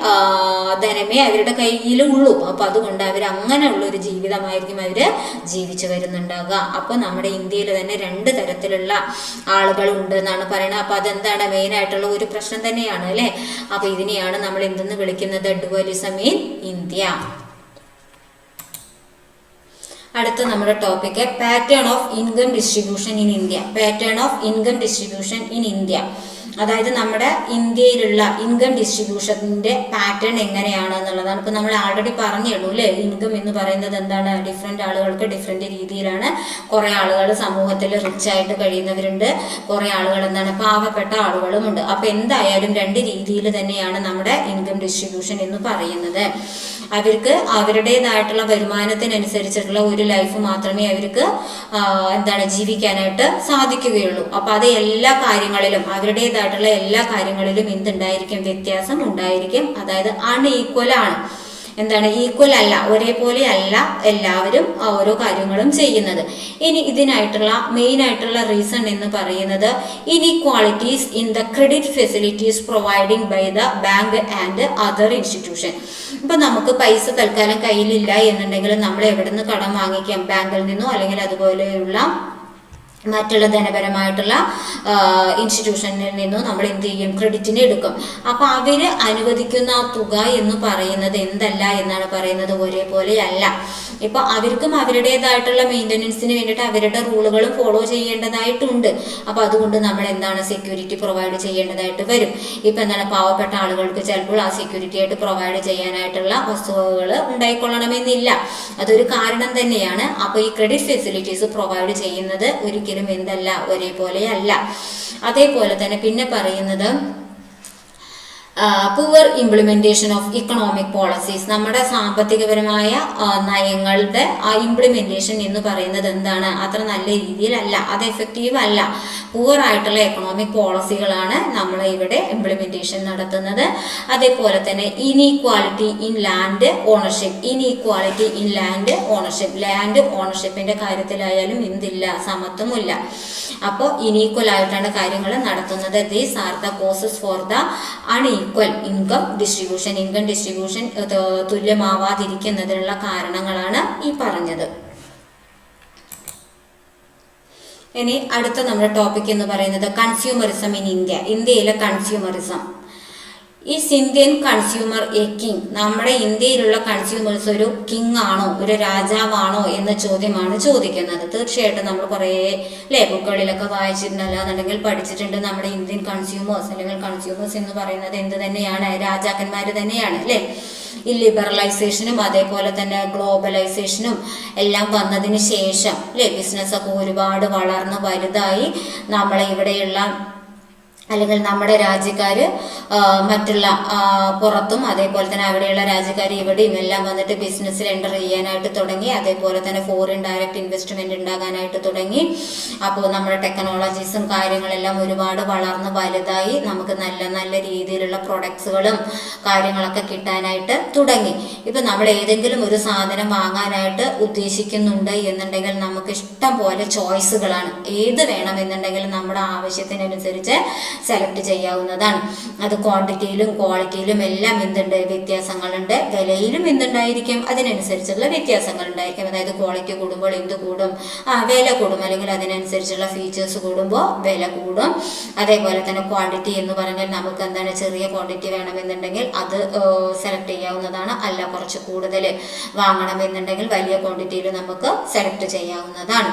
ധനമേ അവരുടെ കയ്യിലുള്ളൂ. അപ്പൊ അതുകൊണ്ട് അവർ അങ്ങനെയുള്ള ഒരു ജീവിതമായി അവര് ജീവിച്ചു വരുന്നുണ്ടാകുക. അപ്പൊ നമ്മുടെ ഇന്ത്യയിൽ തന്നെ 2 തരത്തിലുള്ള ആളുകൾ ഉണ്ട് എന്നാണ് പറയുന്നത്. അപ്പൊ അതെന്താണ് മെയിൻ ആയിട്ടുള്ള ഒരു പ്രശ്നം തന്നെയാണ് അല്ലെ. അപ്പൊ ഇതിനെയാണ് നമ്മൾ എന്തെന്ന് വിളിക്കുന്നത്, ഡുവലിസം ഇൻ ഇന്ത്യ. അടുത്ത നമ്മുടെ topic pattern of income distribution in India. Pattern of income distribution in India, അതായത് നമ്മുടെ ഇന്ത്യയിലുള്ള ഇൻകം ഡിസ്ട്രിബ്യൂഷന്റെ പാറ്റേൺ എങ്ങനെയാണ് എന്നുള്ളതാണ്. ഇപ്പൊ നമ്മൾ ആൾറെഡി പറഞ്ഞിരുന്നു അല്ലെ, ഇൻകം എന്ന് പറയുന്നത് എന്താണ്, ഡിഫറെന്റ് ആളുകൾക്ക് ഡിഫറെന്റ് രീതിയിലാണ്. കുറെ ആളുകൾ സമൂഹത്തിൽ റിച്ച് ആയിട്ട് കഴിയുന്നവരുണ്ട്, കുറെ ആളുകൾ എന്താണ് പാവപ്പെട്ട ആളുകളും ഉണ്ട്. അപ്പൊ എന്തായാലും 2 രീതിയിൽ തന്നെയാണ് നമ്മുടെ ഇൻകം ഡിസ്ട്രിബ്യൂഷൻ എന്ന് പറയുന്നത്. അവർക്ക് അവരുടേതായിട്ടുള്ള വരുമാനത്തിനനുസരിച്ചിട്ടുള്ള ഒരു ലൈഫ് മാത്രമേ അവർക്ക് എന്താണ് ജീവിക്കാനായിട്ട് സാധിക്കുകയുള്ളൂ. അപ്പൊ അത് എല്ലാ കാര്യങ്ങളിലും അവരുടേതായിട്ടുള്ള എല്ലാ കാര്യങ്ങളിലും എന്തുണ്ടായിരിക്കും, വ്യത്യാസം ഉണ്ടായിരിക്കും. അതായത് അൺഈക്വൽ ആണ്. എന്താണ് ഈക്വൽ അല്ല, ഒരേപോലെ അല്ല എല്ലാവരും ഓരോ കാര്യങ്ങളും ചെയ്യുന്നത്. ഇനി ഇതിനായിട്ടുള്ള മെയിൻ ആയിട്ടുള്ള റീസൺ എന്ന് പറയുന്നത് inequalities in the credit facilities providing by the bank and other institution. ഇപ്പൊ നമുക്ക് പൈസ തൽക്കാലം കയ്യിലില്ല എന്നുണ്ടെങ്കിൽ നമ്മൾ എവിടെ നിന്ന് കടം വാങ്ങിക്കാം, ബാങ്കിൽ നിന്നോ അല്ലെങ്കിൽ അതുപോലെയുള്ള മറ്റുള്ള ധനപരമായിട്ടുള്ള ഇൻസ്റ്റിറ്റ്യൂഷനിൽ നിന്നും നമ്മൾ എന്ത് ചെയ്യും, ക്രെഡിറ്റിന് എടുക്കും. അപ്പൊ അവര് അനുവദിക്കുന്ന തുക എന്ന് പറയുന്നത് എന്തല്ല എന്നാണ് പറയുന്നത്, ഒരേപോലെ അല്ല. ഇപ്പൊ അവർക്കും അവരുടേതായിട്ടുള്ള മെയിൻ്റനൻസിന് വേണ്ടിയിട്ട് അവരുടെ റൂളുകളും ഫോളോ ചെയ്യേണ്ടതായിട്ടുണ്ട്. അപ്പൊ അതുകൊണ്ട് നമ്മൾ എന്താണ് സെക്യൂരിറ്റി പ്രൊവൈഡ് ചെയ്യേണ്ടതായിട്ട് വരും. ഇപ്പൊ എന്താണ് പാവപ്പെട്ട ആളുകൾക്ക് ചിലപ്പോൾ ആ സെക്യൂരിറ്റി ആയിട്ട് പ്രൊവൈഡ് ചെയ്യാനായിട്ടുള്ള വസ്തുവകൾ ഉണ്ടായിക്കൊള്ളണമെന്നില്ല. അതൊരു കാരണം തന്നെയാണ്. അപ്പൊ ഈ ക്രെഡിറ്റ് ഫെസിലിറ്റീസ് പ്രൊവൈഡ് ചെയ്യുന്നത് ഒരിക്കലും എന്തല്ല, ഒരേപോലെ അല്ല. അതേപോലെ തന്നെ പിന്നെ പറയുന്നത് poor implementation of economic policies. നമ്മുടെ സാമ്പത്തികപരമായ നയങ്ങളുടെ ആ ഇംപ്ലിമെന്റേഷൻ എന്ന് പറയുന്നത് എന്താണ്, അത്ര നല്ല രീതിയിലല്ല, അത് എഫക്റ്റീവ് അല്ല. പുവർ ആയിട്ടുള്ള എക്കണോമിക് പോളിസികളാണ് നമ്മൾ ഇവിടെ ഇംപ്ലിമെന്റേഷൻ നടത്തുന്നത്. അതേപോലെ തന്നെ inequality in land ownership. Inequality in land ownership, land ഓണർഷിപ്പിന്റെ കാര്യത്തിലായാലും എന്തില്ല, സമത്വമില്ല. അപ്പോൾ ഇൻഈക്വൽ ആയിട്ടാണ് കാര്യങ്ങൾ നടത്തുന്നത്. These are the causes for the unequal income distribution. Income distribution തുല്യമാവാതിരിക്കുന്നതിനുള്ള കാരണങ്ങളാണ് ഈ പറഞ്ഞത്. ഇനി അടുത്ത നമ്മുടെ ടോപ്പിക് എന്ന് പറയുന്നത് കൺസ്യൂമറിസം ഇൻ ഇന്ത്യ. ഇന്ത്യയിലെ consumerism. Is Indian consumer a king? നമ്മുടെ ഇന്ത്യയിലുള്ള കൺസ്യൂമേഴ്സ് ഒരു കിങ് ആണോ, ഒരു രാജാവാണോ എന്ന ചോദ്യമാണ് ചോദിക്കുന്നത്. തീർച്ചയായിട്ടും നമ്മൾ കുറേ ബുക്കുകളിലൊക്കെ വായിച്ചിട്ടുണ്ട്, അല്ലാന്നുണ്ടെങ്കിൽ പഠിച്ചിട്ടുണ്ട്. നമ്മുടെ ഇന്ത്യൻ കൺസ്യൂമേഴ്സ് അല്ലെങ്കിൽ കൺസ്യൂമേഴ്സ് എന്ന് പറയുന്നത് എന്ത് തന്നെയാണ്, രാജാക്കന്മാർ തന്നെയാണ് അല്ലേ. ഈ ലിബറലൈസേഷനും അതേപോലെ തന്നെ ഗ്ലോബലൈസേഷനും എല്ലാം വന്നതിന് ശേഷം ബിസിനസ്സൊക്കെ ഒരുപാട് വളർന്ന് വലുതായി നമ്മളെ ഇവിടെയുള്ള അല്ലെങ്കിൽ നമ്മുടെ രാജ്യക്കാർ മറ്റുള്ള പുറത്തും അതേപോലെ തന്നെ അവിടെയുള്ള രാജ്യക്കാർ ഇവിടെയും എല്ലാം വന്നിട്ട് ബിസിനസ്സിൽ എൻ്റർ ചെയ്യാനായിട്ട് തുടങ്ങി. അതേപോലെ തന്നെ ഫോറിൻ ഡയറക്റ്റ് ഇൻവെസ്റ്റ്മെൻറ്റ് ഉണ്ടാകാനായിട്ട് തുടങ്ങി. അപ്പോൾ നമ്മുടെ ടെക്നോളജീസും കാര്യങ്ങളെല്ലാം ഒരുപാട് വളർന്ന് വലുതായി നമുക്ക് നല്ല നല്ല രീതിയിലുള്ള പ്രൊഡക്ട്സുകളും കാര്യങ്ങളൊക്കെ കിട്ടാനായിട്ട് തുടങ്ങി. ഇപ്പം നമ്മൾ ഏതെങ്കിലും ഒരു സാധനം വാങ്ങാനായിട്ട് ഉദ്ദേശിക്കുന്നുണ്ട് എന്നുണ്ടെങ്കിൽ നമുക്ക് ഇഷ്ടം പോലെ ചോയ്സുകളാണ്. ഏത് വേണമെന്നുണ്ടെങ്കിലും നമ്മുടെ ആവശ്യത്തിനനുസരിച്ച് സെലക്ട് ചെയ്യാവുന്നതാണ്. അത് ക്വാണ്ടിറ്റിയിലും ക്വാളിറ്റിയിലും എല്ലാം എന്തുണ്ട്, വ്യത്യാസങ്ങളുണ്ട്. വിലയിലും എന്തുണ്ടായിരിക്കും, അതിനനുസരിച്ചുള്ള വ്യത്യാസങ്ങൾ ഉണ്ടായിരിക്കും. അതായത് ക്വാളിറ്റി കൂടുമ്പോൾ എന്ത് കൂടും, വില കൂടും, അല്ലെങ്കിൽ അതിനനുസരിച്ചുള്ള ഫീച്ചേഴ്സ് കൂടുമ്പോൾ വില കൂടും. അതേപോലെ തന്നെ ക്വാണ്ടിറ്റി എന്ന് പറഞ്ഞാൽ നമുക്ക് എന്താണ്, ചെറിയ ക്വാണ്ടിറ്റി വേണമെന്നുണ്ടെങ്കിൽ അത് സെലക്ട് ചെയ്യാവുന്നതാണ്. അല്ല കുറച്ച് കൂടുതൽ വാങ്ങണമെന്നുണ്ടെങ്കിൽ വലിയ ക്വാണ്ടിറ്റിയിൽ നമുക്ക് സെലക്ട് ചെയ്യാവുന്നതാണ്.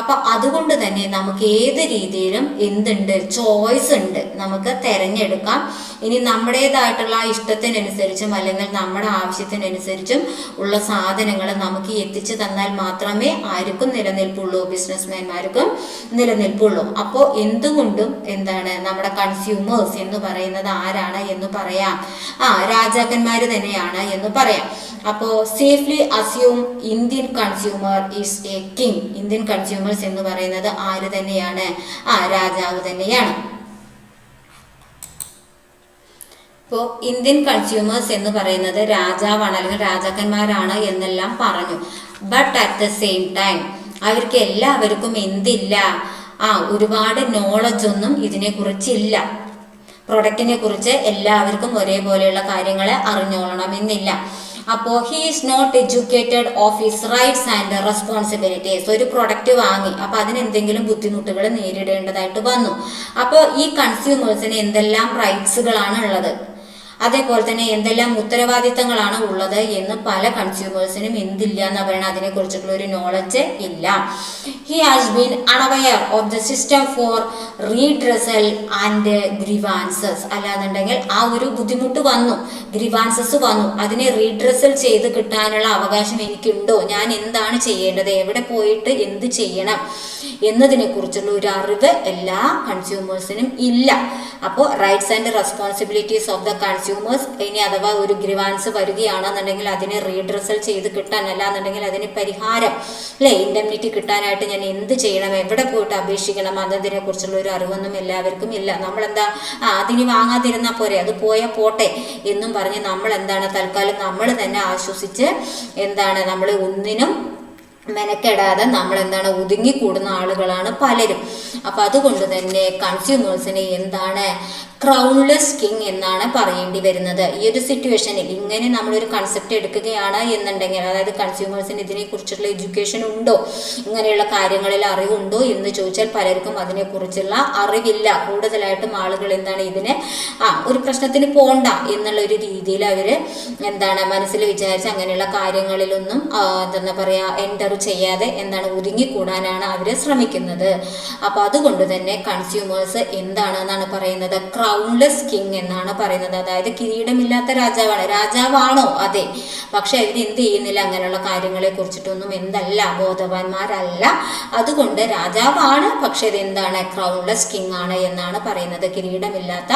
അപ്പൊ അതുകൊണ്ട് തന്നെ നമുക്ക് ഏത് രീതിയിലും എന്തുണ്ട്, ചോയ്സ് ഉണ്ട്, നമുക്ക് തിരഞ്ഞെടുക്കാം. ഇനി നമ്മുടേതായിട്ടുള്ള ഇഷ്ടത്തിനനുസരിച്ചും അല്ലെങ്കിൽ നമ്മുടെ ആവശ്യത്തിനനുസരിച്ചും ഉള്ള സാധനങ്ങൾ നമുക്ക് എത്തിച്ചു തന്നാൽ മാത്രമേ ആർക്കും നിലനിൽപ്പുള്ളൂ, ബിസിനസ്മാൻമാർക്കും നിലനിൽപ്പുള്ളൂ. അപ്പോൾ എന്തുകൊണ്ടും എന്താണ്, നമ്മുടെ കൺസ്യൂമേഴ്സ് എന്ന് പറയുന്നത് ആരാണ് എന്ന് പറയാം, രാജാക്കന്മാർ തന്നെയാണ് എന്ന് പറയാം. അപ്പോൾ safely assume Indian consumer is A king. Indian consumers എന്ന് പറയുന്നത് ആര് തന്നെയാണ്, രാജാവ് തന്നെയാണ്. ഇപ്പോൾ ഇന്ത്യൻ കൺസ്യൂമേഴ്സ് എന്ന് പറയുന്നത് രാജാവാണ് അല്ലെങ്കിൽ രാജാക്കന്മാരാണ് എന്നെല്ലാം പറഞ്ഞു. But at the same time അവർക്ക് എല്ലാവർക്കും എന്തില്ല, ഒരുപാട് നോളജ് ഒന്നും ഇതിനെക്കുറിച്ചില്ല. പ്രൊഡക്റ്റിനെ കുറിച്ച് എല്ലാവർക്കും ഒരേപോലെയുള്ള കാര്യങ്ങൾ അറിഞ്ഞോളണമെന്നില്ല. അപ്പോൾ he is not educated of his rights and responsibilities. ഒരു പ്രൊഡക്റ്റ് വാങ്ങി, അപ്പോൾ അതിനെന്തെങ്കിലും ബുദ്ധിമുട്ടുകൾ നേരിടേണ്ടതായിട്ട് വന്നു. അപ്പോൾ ഈ കൺസ്യൂമേഴ്സിന് എന്തെല്ലാം റൈറ്റ്സുകളാണ് ഉള്ളത്, അതേപോലെ തന്നെ എന്തെല്ലാം ഉത്തരവാദിത്തങ്ങളാണ് ഉള്ളത് എന്ന് പല കൺസ്യൂമേഴ്സിനും എന്തില്ല എന്ന് പറയുന്നത്, അതിനെക്കുറിച്ചിട്ടുള്ള ഒരു നോളജ് ഇല്ല. He has been unaware of the system for redressal and grievances. അല്ലാന്നുണ്ടെങ്കിൽ ഒരു ബുദ്ധിമുട്ട് വന്നു, ഗ്രീവാൻസസ് വന്നു, അതിനെ റീഡ്രസൽ ചെയ്ത് കിട്ടാനുള്ള അവകാശം എനിക്കുണ്ടോ, ഞാൻ എന്താണ് ചെയ്യേണ്ടത്, എവിടെ പോയിട്ട് എന്ത് ചെയ്യണം എന്നതിനെ കുറിച്ചുള്ള ഒരു അറിവ് എല്ലാ കൺസ്യൂമേഴ്സിനും ഇല്ല. അപ്പോൾ rights and responsibilities of the consumers, ഇനി അഥവാ ഒരു ഗ്രീവാൻസ് വരികയാണെന്നുണ്ടെങ്കിൽ അതിനെ റീഡ്രസൽ ചെയ്ത് കിട്ടാൻ, അല്ലാന്നുണ്ടെങ്കിൽ അതിന് പരിഹാരം ഇൻഡെംനിറ്റി കിട്ടാനായിട്ട് ഞാൻ എന്ത് ചെയ്യണം, എവിടെ പോയിട്ട് അപേക്ഷിക്കണം, അതിനെ കുറിച്ചുള്ള ഒരു അറിവൊന്നും എല്ലാവർക്കും ഇല്ല. നമ്മളെന്താ, അതിന് വാങ്ങാതിരുന്നാൽ പോരെ, അത് പോയാൽ പോട്ടെ എന്നും പറഞ്ഞ് നമ്മൾ എന്താണ്, തൽക്കാലം നമ്മൾ തന്നെ ആശ്വസിച്ച് എന്താണ്, നമ്മൾ ഒന്നിനും മെനക്കെടാതെ നമ്മൾ എന്താണ്, ഒതുങ്ങിക്കൂടുന്ന ആളുകളാണ് പലരും. അപ്പൊ അതുകൊണ്ട് തന്നെ കൺസ്യൂമേഴ്സിന് എന്താണ്, ക്രൗൺലെസ് കിങ് എന്നാണ് പറയേണ്ടി വരുന്നത്. ഈ ഒരു സിറ്റുവേഷനിൽ ഇങ്ങനെ നമ്മളൊരു കൺസെപ്റ്റ് എടുക്കുകയാണ് എന്നുണ്ടെങ്കിൽ, അതായത് കൺസ്യൂമേഴ്സിന് ഇതിനെക്കുറിച്ചുള്ള എഡ്യൂക്കേഷൻ ഉണ്ടോ, ഇങ്ങനെയുള്ള കാര്യങ്ങളിൽ അറിവുണ്ടോ എന്ന് ചോദിച്ചാൽ പലർക്കും അതിനെക്കുറിച്ചുള്ള അറിവില്ല. കൂടുതലായിട്ടും ആളുകൾ എന്താണ്, ഇതിന് ഒരു പ്രശ്നത്തിന് പോണ്ട എന്നുള്ള ഒരു രീതിയിൽ അവർ എന്താണ് മനസ്സിൽ വിചാരിച്ച് അങ്ങനെയുള്ള കാര്യങ്ങളിലൊന്നും എന്താ പറയുക എൻ്റർ ചെയ്യാതെ എന്താണ് ഒതുങ്ങിക്കൂടാനാണ് അവർ ശ്രമിക്കുന്നത്. അപ്പോൾ അതുകൊണ്ട് തന്നെ കൺസ്യൂമേഴ്സ് എന്താണെന്നാണ് പറയുന്നത്, ക്രൗൺലെസ് കിങ് എന്നാണ് പറയുന്നത്. അതായത് കിരീടമില്ലാത്ത രാജാവാണ്. രാജാവാണോ? അതെ. പക്ഷെ അവർ എന്ത് ചെയ്യുന്നില്ല, അങ്ങനെയുള്ള കാര്യങ്ങളെ കുറിച്ചിട്ടൊന്നും എന്തല്ല, ബോധവാന്മാരല്ല. അതുകൊണ്ട് രാജാവാണ്, പക്ഷെ ഇതെന്താണ്, ക്രൗൺലെസ് കിങ് ആണ് എന്നാണ് പറയുന്നത്. കിരീടമില്ലാത്ത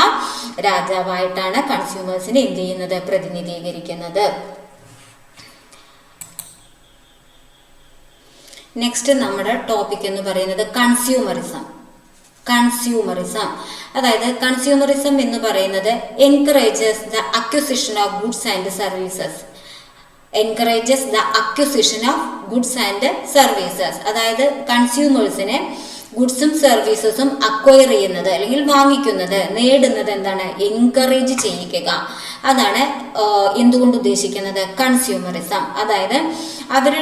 രാജാവായിട്ടാണ് കൺസ്യൂമേഴ്സിനെ എന്ത് ചെയ്യുന്നത്, പ്രതിനിധീകരിക്കുന്നത്. നെക്സ്റ്റ് നമ്മുടെ ടോപ്പിക് എന്ന് പറയുന്നത് കൺസ്യൂമറിസം. അതായത് കൺസ്യൂമറിസം എന്ന് പറയുന്നത് encourages the acquisition of goods and services. അതായത് കൺസ്യൂമേഴ്സിനെ ഗുഡ്സും സർവീസസും അക്വയർ ചെയ്യുന്നത് അല്ലെങ്കിൽ വാങ്ങിക്കുന്നത്, നേടുന്നത് എന്താണ്, എൻകറേജ് ചെയ്യിക്കുക. അതാണ് എന്തുകൊണ്ട് ഉദ്ദേശിക്കുന്നത് കൺസ്യൂമറിസം. അതായത് അവർ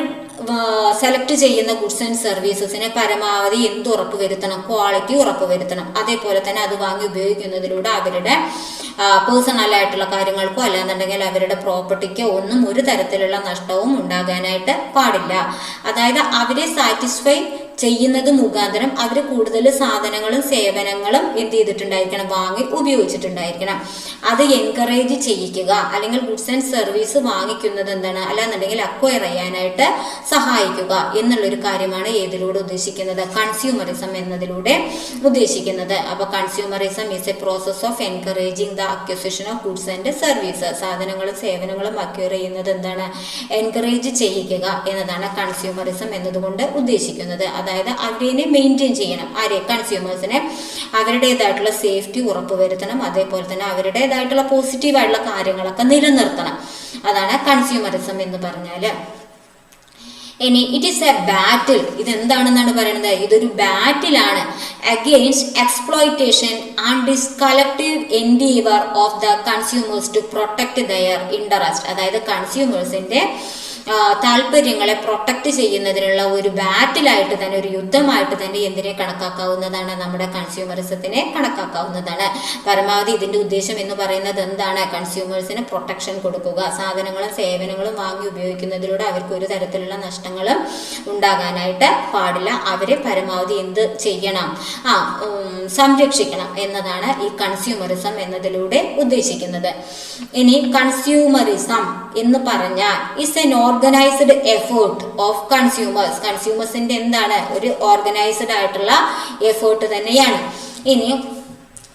സെലക്ട് ചെയ്യുന്ന ഗുഡ്സ് ആൻഡ് സർവീസസിനെ പരമാവധി എന്ത് ഉറപ്പ് വരുത്തണം, ക്വാളിറ്റി ഉറപ്പ് വരുത്തണം. അതേപോലെ തന്നെ അത് വാങ്ങി ഉപയോഗിക്കുന്നതിലൂടെ അവരുടെ പേഴ്സണലായിട്ടുള്ള കാര്യങ്ങൾക്കോ അല്ലാന്നുണ്ടെങ്കിൽ അവരുടെ പ്രോപ്പർട്ടിക്കോ ഒന്നും ഒരു തരത്തിലുള്ള നഷ്ടവും ഉണ്ടാകാനായിട്ട് പാടില്ല. അതായത് അവരെ സാറ്റിസ്ഫൈ ചെയ്യുന്നത് മുഖാന്തരം അവർ കൂടുതൽ സാധനങ്ങളും സേവനങ്ങളും എന്ത് ചെയ്തിട്ടുണ്ടായിരിക്കണം, വാങ്ങി ഉപയോഗിച്ചിട്ടുണ്ടായിരിക്കണം. അത് എൻകറേജ് ചെയ്യിക്കുക അല്ലെങ്കിൽ ഗുഡ്സ് ആൻഡ് സർവീസ് വാങ്ങിക്കുന്നത് എന്താണ്, അല്ലാന്നുണ്ടെങ്കിൽ അക്വയർ ചെയ്യാനായിട്ട് സഹായിക്കുക എന്നുള്ളൊരു കാര്യമാണ് ഏതിലൂടെ ഉദ്ദേശിക്കുന്നത്, കൺസ്യൂമറിസം എന്നതിലൂടെ ഉദ്ദേശിക്കുന്നത്. അപ്പോൾ consumerism is A process of encouraging the acquisition of goods and services. സാധനങ്ങളും സേവനങ്ങളും അക്വയർ ചെയ്യുന്നത് എന്താണ്, എൻകറേജ് ചെയ്യിക്കുക എന്നതാണ് കൺസ്യൂമറിസം എന്നതുകൊണ്ട് ഉദ്ദേശിക്കുന്നത്. അതായത് അവരെ മെയിൻറ്റെയിൻ ചെയ്യണം, കൺസ്യൂമേഴ്സിനെ അവരുടേതായിട്ടുള്ള സേഫ്റ്റി ഉറപ്പുവരുത്തണം. അതേപോലെ തന്നെ അവരുടേതായിട്ടുള്ള പോസിറ്റീവായിട്ടുള്ള കാര്യങ്ങളൊക്കെ നിലനിർത്തണം. അതാണ് കൺസ്യൂമറിസം എന്ന് പറഞ്ഞാൽ. ഇനി ഇറ്റ് ഈസ് എ ബാറ്റിൽ. ഇതെന്താണെന്നാണ് പറയുന്നത്, ഇതൊരു ബാറ്റിലാണ്. against exploitation and this collective endeavor of the consumers to protect their interest. അതായത് കൺസ്യൂമേഴ്സിന്റെ താല്പര്യങ്ങളെ പ്രൊട്ടക്റ്റ് ചെയ്യുന്നതിനുള്ള ഒരു ബാറ്റിലായിട്ട് തന്നെ, ഒരു യുദ്ധമായിട്ട് തന്നെ എന്തിനെ കണക്കാക്കാവുന്നതാണ്? നമ്മുടെ കൺസ്യൂമറിസത്തിനെ കണക്കാക്കാവുന്നതാണ്. പരമാവധി ഇതിന്റെ ഉദ്ദേശം എന്ന് പറയുന്നത് എന്താണ്? കൺസ്യൂമേഴ്സിന് പ്രൊട്ടക്ഷൻ കൊടുക്കുക. സാധനങ്ങളും സേവനങ്ങളും വാങ്ങി ഉപയോഗിക്കുന്നതിലൂടെ അവർക്ക് ഒരു തരത്തിലുള്ള നഷ്ടങ്ങളും ഉണ്ടാകാനായിട്ട് പാടില്ല. അവരെ പരമാവധി എന്ത് ചെയ്യണം? സംരക്ഷിക്കണം എന്നതാണ് ഈ കൺസ്യൂമറിസം എന്നതിലൂടെ ഉദ്ദേശിക്കുന്നത്. ഇനി കൺസ്യൂമറിസം എന്ന് പറഞ്ഞാൽ is an organised effort of consumers. കൺസ്യൂമേഴ്സിന്റെ എന്താണ്? ഒരു ഓർഗനൈസ്ഡ് ആയിട്ടുള്ള എഫേർട്ട് തന്നെയാണ്. ഇനി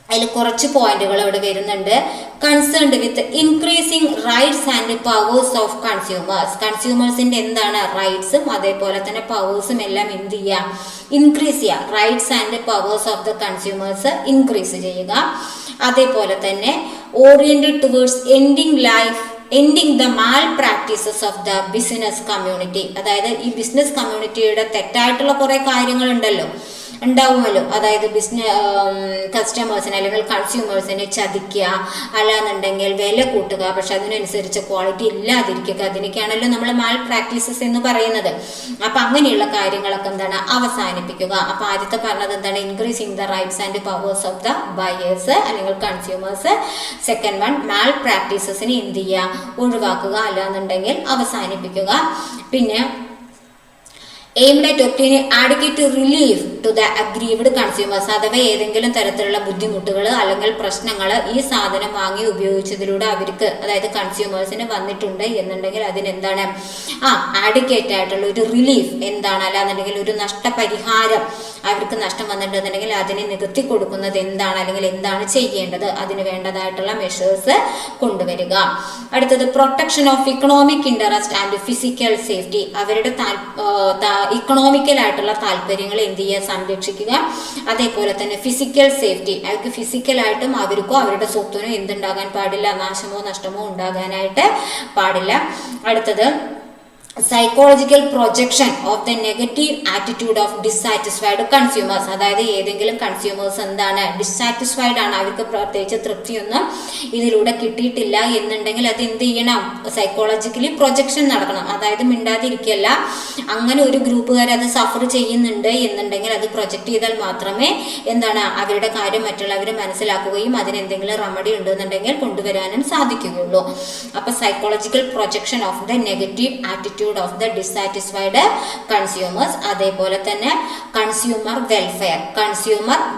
അതിൽ കുറച്ച് പോയിന്റുകൾ ഇവിടെ വരുന്നുണ്ട്. Concerned with increasing rights and powers of consumers. കൺസ്യൂമേഴ്സിന്റെ എന്താണ്? റൈറ്റ്സും അതേപോലെ തന്നെ പവേഴ്സും എല്ലാം എന്ത് ചെയ്യുക? ഇൻക്രീസ് ചെയ്യുക. Rights and powers of the consumers increase ചെയ്യുക. അതേപോലെ തന്നെ oriented towards ending the Mal practices of the business community. അതായത് ഈ ബിസിനസ് കമ്മ്യൂണിറ്റിയുടെ തെറ്റായിട്ടുള്ള കുറെ കാര്യങ്ങളുണ്ടല്ലോ, ഉണ്ടാവുമല്ലോ. അതായത് കസ്റ്റമേഴ്സിനെ അല്ലെങ്കിൽ കൺസ്യൂമേഴ്സിനെ ചതിക്കുക, അല്ലാന്നുണ്ടെങ്കിൽ വില കൂട്ടുക, പക്ഷെ അതിനനുസരിച്ച് ക്വാളിറ്റി ഇല്ലാതിരിക്കുക. അതിനൊക്കെയാണല്ലോ നമ്മൾ മാൽ പ്രാക്ടീസസ് എന്ന് പറയുന്നത്. അപ്പൊ അങ്ങനെയുള്ള കാര്യങ്ങളൊക്കെ എന്താണ്? അവസാനിപ്പിക്കുക. അപ്പൊ ആദ്യത്തെ പറഞ്ഞത് എന്താണ്? Increasing the rights and powers of the buyers അല്ലെങ്കിൽ കൺസ്യൂമേഴ്സ്. സെക്കൻഡ് വൺ, മാൽ പ്രാക്ടീസസിനെ എന്ത് ചെയ്യുക? ഒഴിവാക്കുക, അല്ലാന്നുണ്ടെങ്കിൽ അവസാനിപ്പിക്കുക. പിന്നെ aimed at obtaining adequate relief to the aggrieved consumers. അഥവാ ഏതെങ്കിലും തരത്തിലുള്ള ബുദ്ധിമുട്ടുകൾ അല്ലെങ്കിൽ പ്രശ്നങ്ങൾ ഈ സാധനം വാങ്ങി ഉപയോഗിച്ചതിലൂടെ അവർക്ക്, അതായത് കൺസ്യൂമേഴ്സിന് വന്നിട്ടുണ്ട് എന്നുണ്ടെങ്കിൽ അതിനെന്താണ്? ആഡിക്വേറ്റ് ആയിട്ടുള്ള ഒരു റിലീഫ് എന്താണ്? അല്ലാന്നുണ്ടെങ്കിൽ ഒരു നഷ്ടപരിഹാരം, അവർക്ക് നഷ്ടം വന്നിട്ടുണ്ടെന്നുണ്ടെങ്കിൽ അതിനെ നികത്തി കൊടുക്കുന്നത് എന്താണ്, അല്ലെങ്കിൽ എന്താണ് ചെയ്യേണ്ടത്, അതിന് വേണ്ടതായിട്ടുള്ള മെഷേഴ്സ് കൊണ്ടുവരിക. അടുത്തത് protection of economic interest and physical safety. അവരുടെ ഇക്കണോമിക്കൽ ആയിട്ടുള്ള താല്പര്യങ്ങൾ എന്ത് ചെയ്യുക? സംരക്ഷിക്കുക. അതേപോലെ തന്നെ ഫിസിക്കൽ സേഫ്റ്റി, അവർക്ക് ഫിസിക്കലായിട്ടും അവർക്കോ അവരുടെ സ്വത്തിനോ എന്തുണ്ടാകാൻ പാടില്ല? നാശമോ നഷ്ടമോ ഉണ്ടാകാനായിട്ട് പാടില്ല. അടുത്തത് psychological projection of the negative attitude of dissatisfied consumers. അതായത് ഏതെങ്കിലും കൺസ്യൂമേഴ്സ് എന്താണ്? ഡിസാറ്റിസ്ഫൈഡ് ആണ്, അവർക്ക് പ്രത്യേകിച്ച് തൃപ്തിയൊന്നും ഇതിലൂടെ കിട്ടിയിട്ടില്ല എന്നുണ്ടെങ്കിൽ അത് എന്ത് ചെയ്യണം? സൈക്കോളജിക്കലി പ്രൊജക്ഷൻ നടക്കണം. അതായത് മിണ്ടാതിരിക്കല്ല. അങ്ങനെ ഒരു ഗ്രൂപ്പുകാർ അത് സഫർ ചെയ്യുന്നുണ്ട് എന്നുണ്ടെങ്കിൽ അത് പ്രൊജക്ട് ചെയ്താൽ മാത്രമേ എന്താണ് അവരുടെ കാര്യം മറ്റുള്ളവർ മനസ്സിലാക്കുകയും അതിനെന്തെങ്കിലും റെമഡി ഉണ്ടെന്നുണ്ടെങ്കിൽ കൊണ്ടുവരാനും സാധിക്കുകയുള്ളൂ. അപ്പൊ psychological projection of the negative attitude of the dissatisfied consumers. അതേപോലെ തന്നെ കൺസ്യൂമർ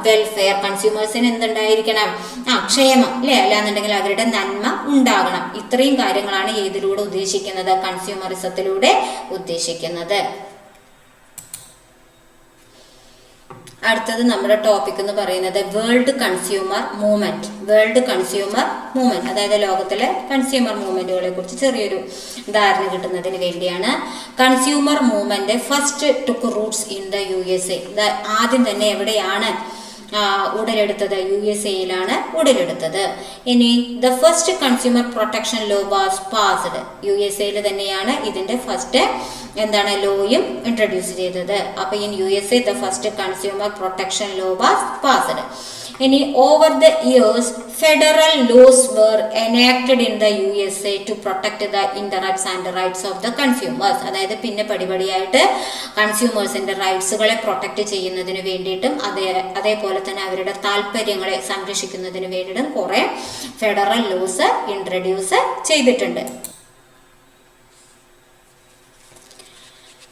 വെൽഫെയർ. കൺസ്യൂമേഴ്സിന് എന്തുണ്ടായിരിക്കണം? ക്ഷേമം അല്ലെ, അല്ലാന്നുണ്ടെങ്കിൽ അവരുടെ നന്മ ഉണ്ടാകണം. ഇത്രയും കാര്യങ്ങളാണ് ഏതിലൂടെ ഉദ്ദേശിക്കുന്നത്? കൺസ്യൂമറിസത്തിലൂടെ ഉദ്ദേശിക്കുന്നത്. അടുത്തത് നമ്മുടെ ടോപ്പിക് എന്ന് പറയുന്നത് വേൾഡ് കൺസ്യൂമർ മൂവ്മെന്റ്. അതായത് ലോകത്തിലെ കൺസ്യൂമർ മൂവ്മെന്റുകളെ കുറിച്ച് ചെറിയൊരു ധാരണ കിട്ടുന്നതിന് വേണ്ടിയാണ്. Consumer movement first took roots in the USA. ആദ്യം തന്നെ എവിടെയാണ് ഉടലെടുത്തത്? USA-യിലാണ് ഉടലെടുത്തത്. ഇനി the first consumer protection law was passed. USA-യിൽ തന്നെയാണ് ഇതിന്റെ ഫസ്റ്റ് എന്താണ് ലോയും ഇൻട്രൊഡ്യൂസ് ചെയ്തത്. അപ്പൊ in USA the first consumer protection law was passed. ഇനി over the years federal laws were enacted in the USA to protect the interests and rights of the consumers. അതായത് പിന്നെ പടിപടിയായിട്ട് കൺസ്യൂമേഴ്സിന്റെ റൈറ്റ്സുകളെ പ്രൊട്ടക്ട് ചെയ്യുന്നതിന് വേണ്ടിയിട്ടും അതേപോലെ തന്നെ അവരുടെ താല്പര്യങ്ങളെ സംരക്ഷിക്കുന്നതിന് വേണ്ടിയിട്ടും കുറെ ഫെഡറൽ ലോസ് ഇൻട്രൊഡ്യൂസ് ചെയ്തിട്ടുണ്ട്.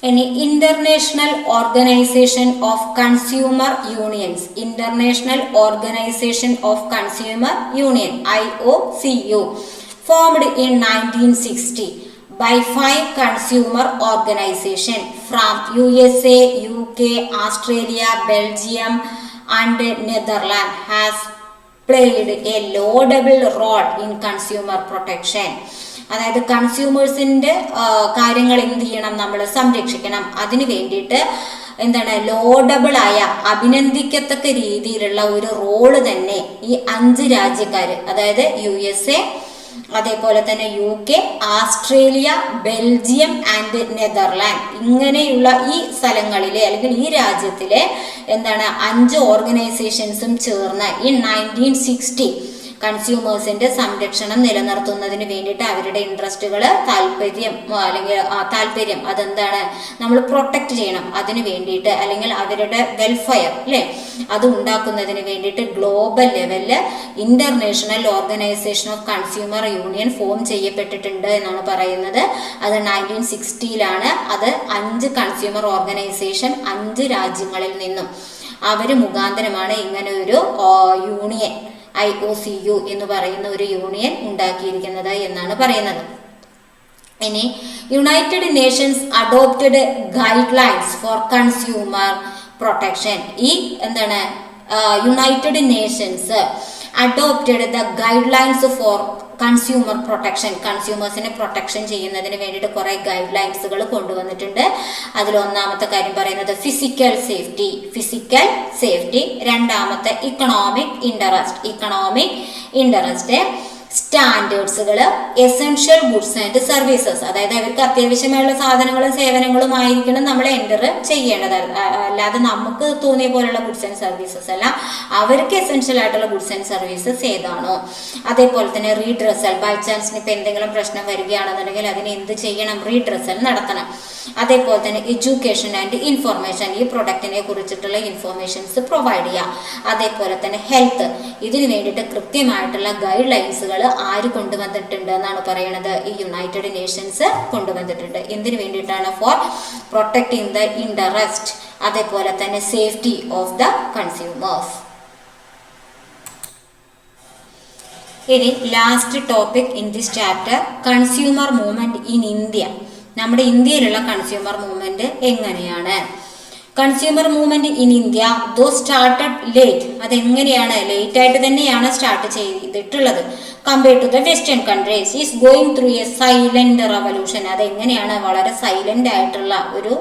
ഇനി international organisation of consumer unions. IOCU formed in 1960 by 5 consumer organizations from USA, UK, Australia, Belgium and Netherlands has played a laudable role in consumer protection. അതായത് കൺസ്യൂമേഴ്സിന്റെ കാര്യങ്ങൾ എന്ത് ചെയ്യണം? നമ്മൾ സംരക്ഷിക്കണം. അതിനു വേണ്ടിയിട്ട് എന്താണ് ലോഡബിൾ ആയ, അഭിനന്ദിക്കത്തക്ക രീതിയിലുള്ള ഒരു റോള് തന്നെ ഈ 5 രാജ്യക്കാര്, അതായത് USA, അതേപോലെ തന്നെ UK, Australia, Belgium and Netherland, ഇങ്ങനെയുള്ള ഈ സ്ഥലങ്ങളിലെ അല്ലെങ്കിൽ ഈ രാജ്യത്തിലെ എന്താണ് 5 ഓർഗനൈസേഷൻസും ചേർന്ന് ഈ 1960 കൺസ്യൂമേഴ്സിന്റെ സംരക്ഷണം നിലനിർത്തുന്നതിന് വേണ്ടിയിട്ട് അവരുടെ ഇൻട്രസ്റ്റുകൾ, താല്പര്യം അതെന്താണ് നമ്മൾ പ്രൊട്ടക്ട് ചെയ്യണം അതിന് വേണ്ടിയിട്ട്, അല്ലെങ്കിൽ അവരുടെ വെൽഫെയർ അല്ലേ അത് ഉണ്ടാക്കുന്നതിന് വേണ്ടിയിട്ട് ഗ്ലോബൽ ലെവലില് international organisation of consumer union form ചെയ്യപ്പെട്ടിട്ടുണ്ട് എന്നാണ് പറയുന്നത്. അത് 1960 അത് 5 കൺസ്യൂമർ ഓർഗനൈസേഷൻ 5 രാജ്യങ്ങളിൽ നിന്നും അവർ മുഖാന്തരമാണ് ഇങ്ങനെ ഒരു യൂണിയൻ IOCU എന്ന് പറയുന്ന ഒരു യൂണിയൻ ഉണ്ടാക്കിയിരിക്കുന്നത് എന്നാണ് പറയുന്നത്. ഇനി united nations adopted guidelines for consumer protection. ഈ എന്താണ് united nations adopted the guidelines for consumer protection, കൺസ്യൂമേഴ്സിനെ പ്രൊട്ടക്ഷൻ ചെയ്യുന്നതിന് വേണ്ടിയിട്ട് കുറെ ഗൈഡ് ലൈൻസുകൾ കൊണ്ടുവന്നിട്ടുണ്ട്. അതിൽ ഒന്നാമത്തെ കാര്യം പറയുന്നത് ഫിസിക്കൽ സേഫ്റ്റി, രണ്ടാമത്തെ ഇക്കണോമിക് ഇൻട്രസ്റ്റ്, സ്റ്റാൻഡേർഡ്സുകൾ, എസെൻഷ്യൽ ഗുഡ്സ് ആൻഡ് സർവീസസ്, അതായത് അവർക്ക് അത്യാവശ്യമായുള്ള സാധനങ്ങളും സേവനങ്ങളും ആയിരിക്കണം നമ്മൾ എൻ്റർ ചെയ്യേണ്ടത്. അല്ലാതെ നമുക്ക് തോന്നിയ പോലുള്ള ഗുഡ്സ് ആൻഡ് സർവീസസ് അല്ല, അവർക്ക് എസെൻഷ്യൽ ആയിട്ടുള്ള ഗുഡ്സ് ആൻഡ് സർവീസസ് ഏതാണോ. അതേപോലെ തന്നെ റീഡ്രസൽ, ബൈ ചാൻസിന് ഇപ്പം എന്തെങ്കിലും പ്രശ്നം വരികയാണെന്നുണ്ടെങ്കിൽ അതിന് എന്ത് ചെയ്യണം, റീഡ്രസൽ നടത്തണം. അതേപോലെ തന്നെ എഡ്യൂക്കേഷൻ ആൻഡ് ഇൻഫോർമേഷൻ, ഈ പ്രൊഡക്റ്റിനെ കുറിച്ചിട്ടുള്ള ഇൻഫോർമേഷൻസ് പ്രൊവൈഡ് ചെയ്യുക. അതേപോലെ തന്നെ ഹെൽത്ത്, ഇതിന് വേണ്ടിയിട്ട് കൃത്യമായിട്ടുള്ള ഗൈഡ് ലൈൻസുകൾ ആര് കൊണ്ടുവന്നിട്ടുണ്ട് എന്നാണ് പറയുന്നത്, ഈ യുണൈറ്റഡ് നേഷൻസ് കൊണ്ടുവന്നിട്ടുണ്ട്. എന്തിനു വേണ്ടിയിട്ടാണ്, ഫോർ പ്രൊട്ടക്ടിങ് ദ ഇൻട്രസ്റ്റ്, അതേപോലെ തന്നെ സേഫ്റ്റി ഓഫ് ദ കൺസ്യൂമേഴ്സ്. ഇനി last topic in this chapter, consumer movement in India. നമ്മുടെ ഇന്ത്യയിലുള്ള കൺസ്യൂമർ മൂവ്മെന്റ് എങ്ങനെയാണ്? Consumer movement in India though started late, അതെങ്ങനെയാണ്, ലേറ്റ് ആയിട്ട് തന്നെയാണ് സ്റ്റാർട്ട് ചെയ്തിട്ടുള്ളത്. Compared to the western countries is going through a silent revolution, അതെങ്ങനെയാണ്, വളരെ സൈലന്റ് ആയിട്ടുള്ള ഒരു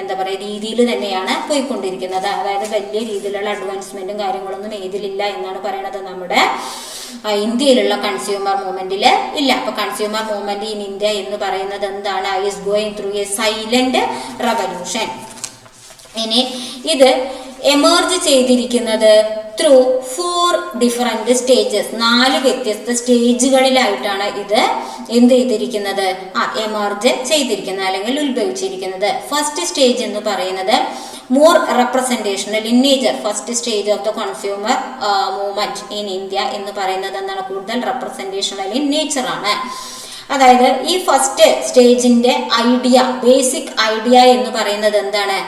എന്താ പറയുക രീതിയിൽ തന്നെയാണ് പോയിക്കൊണ്ടിരിക്കുന്നത്. അതായത് വലിയ രീതിയിലുള്ള അഡ്വാൻസ്മെന്റും കാര്യങ്ങളൊന്നും ഏതിലില്ല എന്നാണ് പറയുന്നത്, നമ്മുടെ ഇന്ത്യയിലുള്ള കൺസ്യൂമർ മൂവ്മെന്റിൽ ഇല്ല. അപ്പൊ കൺസ്യൂമർ മൂവ്മെന്റ് ഇൻ ഇന്ത്യ എന്ന് പറയുന്നത് എന്താണ്, is going through a silent revolution. ഇനി ഇത് എമർജ് ചെയ്തിരിക്കുന്നത് ത്രൂ 4 ഡിഫറെന്റ് സ്റ്റേജസ്, 4 വ്യത്യസ്ത സ്റ്റേജുകളിലായിട്ടാണ് ഇത് എന്ത് ചെയ്തിരിക്കുന്നത്, എമർജ് ചെയ്തിരിക്കുന്നത് അല്ലെങ്കിൽ ഉത്ഭവിച്ചിരിക്കുന്നത്. ഫസ്റ്റ് സ്റ്റേജ് എന്ന് പറയുന്നത് more representational in nature, first stage of the consumer movement in India എന്ന് പറയുന്നത് എന്താണ്, കൂടുതൽ റെപ്രസെന്റേഷണൽ ഇൻ നേച്ചർ ആണ്. അതായത് ഈ ഫസ്റ്റ് സ്റ്റേജിന്റെ ബേസിക് ഐഡിയ എന്ന് പറയുന്നത് എന്താണ്,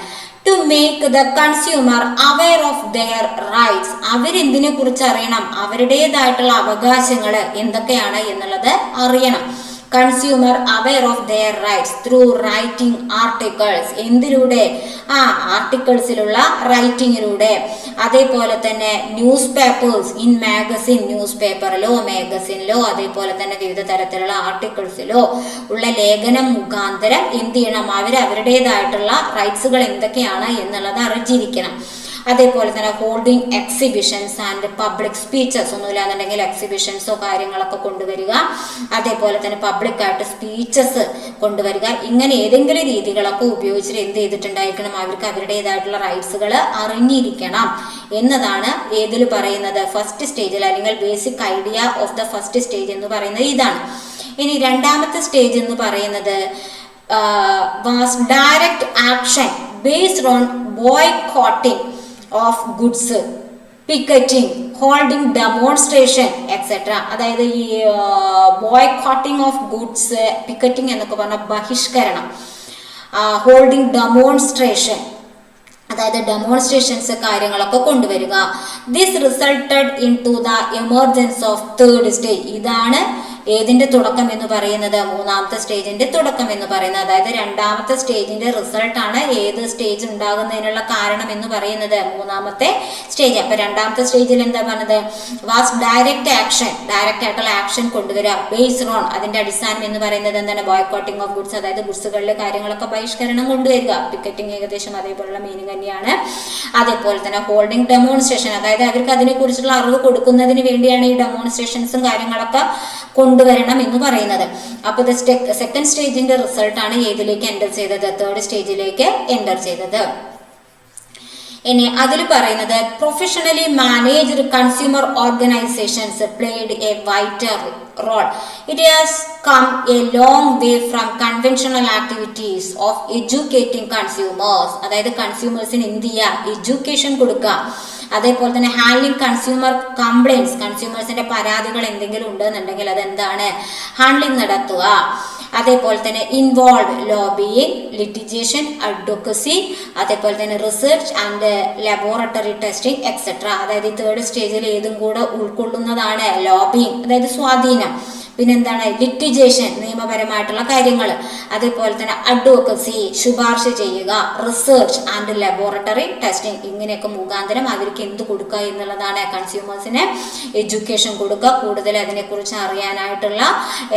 to make the consumer aware of their rights, അവരെന്തിനെ കുറിച്ച് അറിയണം, അവരുടേതായിട്ടുള്ള അവകാശങ്ങൾ എന്തൊക്കെയാണ് എന്നുള്ളത് അറിയണം. Consumer aware of their rights through writing articles, എന്തിലൂടെ, ആർട്ടിക്കിൾസിലുള്ള റൈറ്റിങ്ങിലൂടെ. അതേപോലെ തന്നെ newspapers in magazine, news പേപ്പറിലോ മാഗസിനിലോ അതേപോലെ തന്നെ വിവിധ തരത്തിലുള്ള ആർട്ടിക്കിൾസിലോ ഉള്ള ലേഖനം മുഖാന്തരം എന്ത് ചെയ്യണം, അവരുടേതായിട്ടുള്ള റൈറ്റ്സുകൾ എന്തൊക്കെയാണ് എന്നുള്ളത് അറിഞ്ഞിരിക്കണം. അതേപോലെ തന്നെ holding exhibitions and public speeches, ഒന്നുമില്ലാന്നുണ്ടെങ്കിൽ എക്സിബിഷൻസോ കാര്യങ്ങളൊക്കെ കൊണ്ടുവരിക. അതേപോലെ തന്നെ പബ്ലിക്കായിട്ട് സ്പീച്ചസ് കൊണ്ടുവരിക. ഇങ്ങനെ ഏതെങ്കിലും രീതികളൊക്കെ ഉപയോഗിച്ചിട്ട് എന്ത് ചെയ്തിട്ടുണ്ടായിരിക്കണം, അവർക്ക് അവരുടേതായിട്ടുള്ള റൈറ്റ്സുകൾ അറിഞ്ഞിരിക്കണം എന്നതാണ് ഏതിൽ പറയുന്നത്, ഫസ്റ്റ് സ്റ്റേജിൽ, അല്ലെങ്കിൽ basic idea of the first stage എന്ന് പറയുന്നത് ഇതാണ്. ഇനി രണ്ടാമത്തെ സ്റ്റേജ് എന്ന് പറയുന്നത് was direct action based on boycotting of goods, picketing, holding demonstration etcetera. അതായത് ഈ ബോയ്കോട്ടിംഗ് ഓഫ് ഗുഡ്സ്, പിക്കറ്റിംഗ് എന്നൊക്കെ പറഞ്ഞ ബഹിഷ്കരണം, ഹോൾഡിംഗ് ഡെമോൺസ്ട്രേഷൻ, അതായത് ഡെമോൺസ്ട്രേഷൻസ് കാര്യങ്ങളൊക്കെ കൊണ്ടുവരിക. This resulted in to the emergence of third stage, ഇതാണ് ഏതിന്റെ തുടക്കം എന്ന് പറയുന്നത്, മൂന്നാമത്തെ സ്റ്റേജിന്റെ തുടക്കം എന്ന് പറയുന്നത്. അതായത് രണ്ടാമത്തെ സ്റ്റേജിന്റെ റിസൾട്ടാണ് ഏത് സ്റ്റേജ് ഉണ്ടാകുന്നതിനുള്ള കാരണം എന്ന് പറയുന്നത് മൂന്നാമത്തെ സ്റ്റേജ്. അപ്പൊ രണ്ടാമത്തെ സ്റ്റേജിൽ എന്താ പറഞ്ഞത്, വാസ് ഡയറക്റ്റ് ആക്ഷൻ, ഡയറക്റ്റ് ആയിട്ടുള്ള ആക്ഷൻ കൊണ്ടുവരിക. ബേസ്ഡ് ഓൺ, അതിന്റെ അടിസ്ഥാനം എന്ന് പറയുന്നത് എന്താണ്, ബോയ്കോട്ടിംഗ് ഓഫ് ഗുഡ്സ്, അതായത് ഗുഡ്സുകളിലെ കാര്യങ്ങളൊക്കെ ബഹിഷ്കരണം കൊണ്ടുവരിക. പിക്കറ്റിംഗ് ഏകദേശം അതേപോലുള്ള മീനിങ് തന്നെയാണ്. അതേപോലെ തന്നെ ഹോൾഡിംഗ് ഡെമോൺസ്ട്രേഷൻ, അതായത് അവർക്ക് അതിനെ കുറിച്ചുള്ള അറിവ് കൊടുക്കുന്നതിന് വേണ്ടിയാണ് ഈ ഡെമോൺസ്ട്രേഷൻസും കാര്യങ്ങളൊക്കെ കൊണ്ടുവരണം എന്ന് പറയുന്നത്. അപ്പോൾ ഇത് സെക്കൻഡ് സ്റ്റേജിന്റെ റിസൾട്ടാണ് ഏതിലേക്ക് എൻ്റർ ചെയ്തത്? തേർഡ് സ്റ്റേജിലേക്ക് എൻ്റർ ചെയ്തത്. ഇനി അതിൽ പറയുന്നത് professionally managed consumer organisations played A vital role. It has come a long way from conventional activities of educating consumers. അതായത് കൺസ്യൂമേഴ്സിന് എന്ത് ചെയ്യുക? എഡ്യൂക്കേഷൻ കൊടുക്കുക. അതേപോലെ തന്നെ ഹാൻഡ്ലിംഗ് കൺസ്യൂമർ കംപ്ലൈൻറ്റ്സ്, കൺസ്യൂമേഴ്സിന്റെ പരാതികൾ എന്തെങ്കിലും ഉണ്ടെന്നുണ്ടെങ്കിൽ അതെന്താണ്? ഹാൻഡ്ലിംഗ് നടത്തുക. അതേപോലെ തന്നെ ഇൻവോൾവ് ലോബിയിങ്, ലിറ്റിഗേഷൻ, അഡ്വക്കസി, അതേപോലെ തന്നെ research and laboratory testing etcetera. അതായത് തേർഡ് സ്റ്റേജിൽ ഏതും കൂടെ ഉൾക്കൊള്ളുന്നതാണ് ലോബിയിങ്, അതായത് സ്വാധീനം. പിന്നെന്താണ്? ലിറ്റിഗേഷൻ, നിയമപരമായിട്ടുള്ള കാര്യങ്ങൾ. അതേപോലെ തന്നെ അഡ്വക്കസി, ശുപാർശ ചെയ്യുക. റിസർച്ച് ആൻഡ് ലബോറട്ടറി ടെസ്റ്റിംഗ്, ഇങ്ങനെയൊക്കെ മുഖാന്തരം അവർക്ക് എന്ത് കൊടുക്കുക എന്നുള്ളതാണ്? കൺസ്യൂമേഴ്സിന് എഡ്യൂക്കേഷൻ കൊടുക്കുക, കൂടുതൽ അതിനെക്കുറിച്ച് അറിയാനായിട്ടുള്ള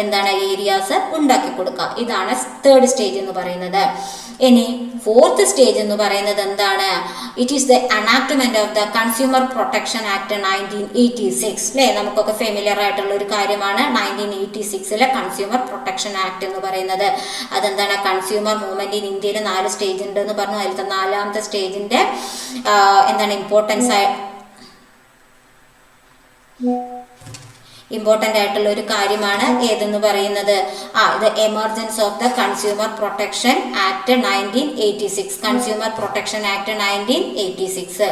എന്താണ് ഏരിയാസ് ഉണ്ടാക്കി കൊടുക്കുക. ഇതാണ് തേർഡ് സ്റ്റേജ് എന്ന് പറയുന്നത്. ഇനി ഫോർത്ത് സ്റ്റേജ് എന്ന് പറയുന്നത് എന്താണ്? It is the enactment of the consumer protection act 1986. അല്ലേ, നമുക്കൊക്കെ ഫെമിലിയർ ആയിട്ടുള്ള ഒരു കാര്യമാണ് 1986 കൺസ്യൂമർ പ്രൊട്ടക്ഷൻ ആക്ട് എന്ന് പറയുന്നത്. അതെന്താണ്? കൺസ്യൂമർ മൂവ്മെന്റ് ഇൻ ഇന്ത്യയിൽ 4 സ്റ്റേജ് ഉണ്ട് എന്ന് പറഞ്ഞു. അതിലത്തെ 4ാമത്തെ സ്റ്റേജിന്റെ എന്താണ് ഇമ്പോർട്ടൻസ് ആയിട്ടുള്ള ഒരു കാര്യമാണ് ഏതെന്ന് പറയുന്നത്? ഇത് emergence of the consumer protection act 1986. Consumer protection act 1986.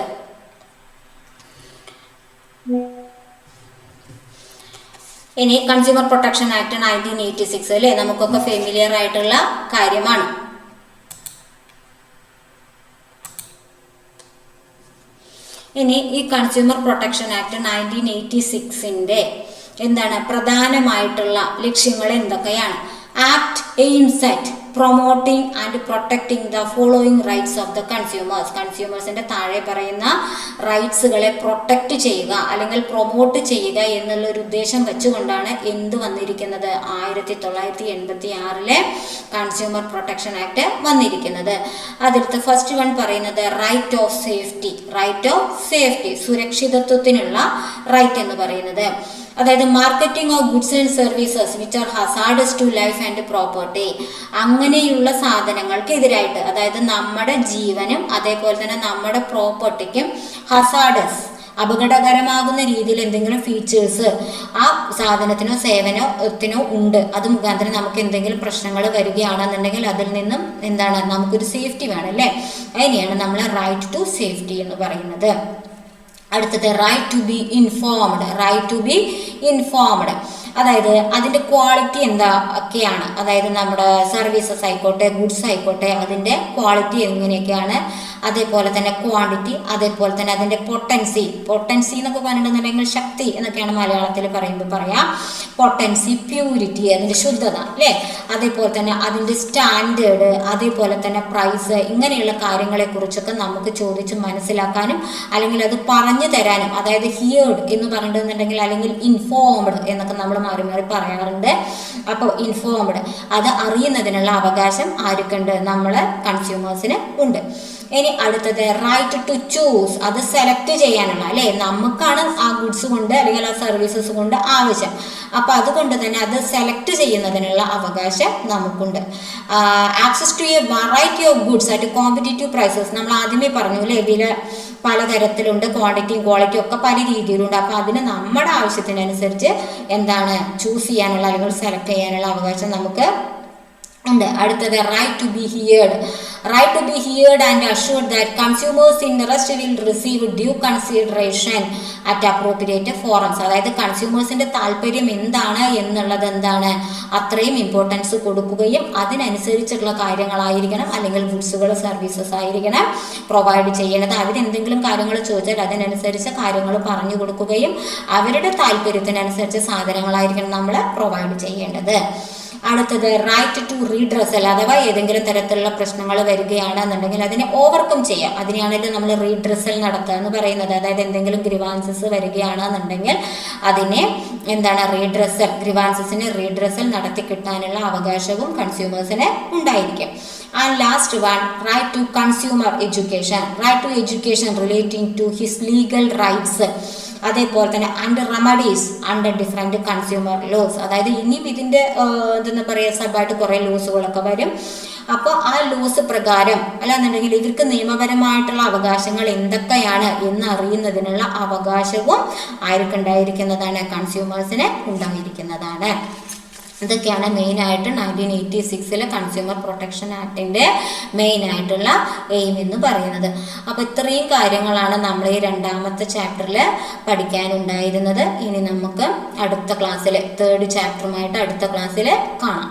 ഇനി കൺസ്യൂമർ പ്രൊട്ടക്ഷൻ ആക്ട് 1986 അല്ലേ, നമുക്കൊക്കെ ഫെമിലിയർ ആയിട്ടുള്ള കാര്യമാണ്. ഇനി ഈ കൺസ്യൂമർ പ്രൊട്ടക്ഷൻ ആക്ട് 1986ന്റെ എന്താണ് പ്രധാനമായിട്ടുള്ള ലക്ഷ്യങ്ങൾ എന്തൊക്കെയാണ്? Act aims at promoting and protecting the following rights of the consumers. കൺസ്യൂമേഴ്സിന്റെ താഴെ പറയുന്ന റൈറ്റ്സുകളെ പ്രൊട്ടക്ട് ചെയ്യുക അല്ലെങ്കിൽ പ്രൊമോട്ട് ചെയ്യുക എന്നുള്ള ഒരു ഉദ്ദേശം വെച്ചുകൊണ്ടാണ് എന്ത് വന്നിരിക്കുന്നത്? 1986 കൺസ്യൂമർ പ്രൊട്ടക്ഷൻ ആക്ട് വന്നിരിക്കുന്നത്. അതിലത്തെ ഫസ്റ്റ് വൺ പറയുന്നത് right of safety. Right of safety, സുരക്ഷിതത്വത്തിനുള്ള റൈറ്റ് എന്ന് പറയുന്നത്. അതായത് marketing of goods and services which are hazardous to life and property. അങ്ങനെയുള്ള സാധനങ്ങൾക്ക് എതിരായിട്ട്, അതായത് നമ്മുടെ ജീവനും അതേപോലെ തന്നെ നമ്മുടെ പ്രോപ്പർട്ടിക്കും ഹസാർഡസ്, അപകടകരമാകുന്ന രീതിയിൽ എന്തെങ്കിലും ഫീച്ചേഴ്സ് ആ സാധനത്തിനോ സേവനത്തിനോ ഉണ്ട്, അത് മുഖാന്തരം നമുക്ക് എന്തെങ്കിലും പ്രശ്നങ്ങൾ വരികയാണെന്നുണ്ടെങ്കിൽ അതിൽ നിന്നും എന്താണ് നമുക്കൊരു സേഫ്റ്റി വേണം അല്ലേ. അതിനെയാണ് നമ്മൾ റൈറ്റ് ടു സേഫ്റ്റി എന്ന് പറയുന്നത്. അടുത്തത് right to be informed. Right to be informed, അതായത് അതിൻ്റെ ക്വാളിറ്റി എന്തൊക്കെയാണ്? അതായത് നമ്മുടെ സർവീസസ് ആയിക്കോട്ടെ, ഗുഡ്സ് ആയിക്കോട്ടെ, അതിൻ്റെ ക്വാളിറ്റി എങ്ങനെയൊക്കെയാണ്, അതേപോലെ തന്നെ ക്വാണ്ടിറ്റി, അതേപോലെ തന്നെ അതിൻ്റെ പൊട്ടൻസി. പൊട്ടൻസി എന്നൊക്കെ പറഞ്ഞിട്ടുണ്ടെങ്കിൽ ശക്തി എന്നൊക്കെയാണ് മലയാളത്തിൽ പറയുമ്പോൾ പറയാം. പൊട്ടൻസി, പ്യൂരിറ്റി, അതിൻ്റെ ശുദ്ധത അല്ലേ, അതേപോലെ തന്നെ അതിൻ്റെ സ്റ്റാൻഡേർഡ്, അതേപോലെ തന്നെ പ്രൈസ്, ഇങ്ങനെയുള്ള കാര്യങ്ങളെക്കുറിച്ചൊക്കെ നമുക്ക് ചോദിച്ച് മനസ്സിലാക്കാനും അല്ലെങ്കിൽ അത് പറഞ്ഞു തരാനും, അതായത് ഹിയേർഡ് എന്ന് പറഞ്ഞിട്ടുണ്ടെങ്കിൽ അല്ലെങ്കിൽ ഇൻഫോംഡ് എന്നൊക്കെ നമ്മൾ മാറി മാറി പറയാറുണ്ട്. അപ്പോൾ ഇൻഫോംഡ്, അത് അറിയുന്നതിനുള്ള അവകാശം ആർക്കുണ്ട്? നമ്മളെ കൺസ്യൂമേഴ്സിന് ഉണ്ട്. ഇനി അടുത്തത് റൈറ്റ് ടു ചൂസ്, അത് സെലക്ട് ചെയ്യാനുള്ള അല്ലേ, നമുക്കാണ് ആ ഗുഡ്സ് കൊണ്ട് അല്ലെങ്കിൽ ആ സർവീസസ് കൊണ്ട് ആവശ്യം. അപ്പം അതുകൊണ്ട് തന്നെ അത് സെലക്ട് ചെയ്യുന്നതിനുള്ള അവകാശം നമുക്കുണ്ട്. Access to a variety of goods at competitive prices. നമ്മൾ ആദ്യമേ പറഞ്ഞു അല്ലേ, ഇതിൽ പലതരത്തിലുണ്ട്, ക്വാണ്ടിറ്റിയും ക്വാളിറ്റിയും ഒക്കെ പല രീതിയിലുണ്ട്. അപ്പം അതിന് നമ്മുടെ ആവശ്യത്തിനനുസരിച്ച് എന്താണ് ചൂസ് ചെയ്യാനുള്ള അല്ലെങ്കിൽ സെലക്ട് ചെയ്യാനുള്ള അവകാശം നമുക്ക് ഉണ്ട്. അടുത്തത് right to be heard. Right to be heard and assured that consumers interest will receive due consideration at appropriate forums. അതായത് കൺസ്യൂമേഴ്സിന്റെ താല്പര്യം എന്താണ് എന്നുള്ളത് എന്താണ് അത്രയും ഇമ്പോർട്ടൻസ് കൊടുക്കുകയും അതിനനുസരിച്ചുള്ള കാര്യങ്ങളായിരിക്കണം അല്ലെങ്കിൽ ഗുഡ്സുകൾ സർവീസസ് ആയിരിക്കണം പ്രൊവൈഡ് ചെയ്യണത്. അവരെന്തെങ്കിലും കാര്യങ്ങൾ ചോദിച്ചാൽ അതിനനുസരിച്ച് കാര്യങ്ങൾ പറഞ്ഞു കൊടുക്കുകയും അവരുടെ താല്പര്യത്തിനനുസരിച്ച് സാധനങ്ങളായിരിക്കണം നമ്മൾ പ്രൊവൈഡ് ചെയ്യേണ്ടത്. അടുത്തത് റൈറ്റ് ടു റീഡ്രസൽ, അഥവാ ഏതെങ്കിലും തരത്തിലുള്ള പ്രശ്നങ്ങൾ വരികയാണെന്നുണ്ടെങ്കിൽ അതിനെ ഓവർകം ചെയ്യാം. അതിനെയാണല്ലോ നമ്മൾ റീഡ്രസൽ നടത്തുക എന്ന് പറയുന്നത്. അതായത് എന്തെങ്കിലും ഗ്രിവാൻസസ് വരികയാണെന്നുണ്ടെങ്കിൽ അതിനെ എന്താണ് റീഡ്രസൽ, ഗ്രിവാൻസസിന് റീഡ്രസൽ നടത്തി കിട്ടാനുള്ള അവകാശവും കൺസ്യൂമേഴ്സിന് ഉണ്ടായിരിക്കും. And last one right to consumer education. Right to education relating to his legal rights. അതേപോലെ തന്നെ and remedies under different consumer laws. അതായത് ഇനിയും ഇതിൻ്റെ എന്താ പറയുക സബായിട്ട് കുറേ ലോസുകളൊക്കെ വരും. അപ്പോൾ ആ ലോസ് പ്രകാരം അല്ലാന്നുണ്ടെങ്കിൽ ഇവർക്ക് നിയമപരമായിട്ടുള്ള അവകാശങ്ങൾ എന്തൊക്കെയാണ് എന്ന് അറിയുന്നതിനുള്ള അവകാശവും ആർക്കുണ്ടായിരിക്കുന്നതാണ്? കൺസ്യൂമേഴ്സിന് ഉണ്ടായിരിക്കുന്നതാണ്. ഇതൊക്കെയാണ് മെയിനായിട്ട് 1986 കൺസ്യൂമർ പ്രൊട്ടക്ഷൻ ആക്ടിൻ്റെ മെയിനായിട്ടുള്ള എയിം എന്ന് പറയുന്നത്. അപ്പോൾ ഇത്രയും കാര്യങ്ങളാണ് നമ്മൾ ഈ രണ്ടാമത്തെ ചാപ്റ്ററിൽ പഠിക്കാനുണ്ടായിരുന്നത്. ഇനി നമുക്ക് അടുത്ത ക്ലാസ്സിൽ 3rd ചാപ്റ്ററുമായിട്ട് അടുത്ത ക്ലാസ്സിൽ കാണാം.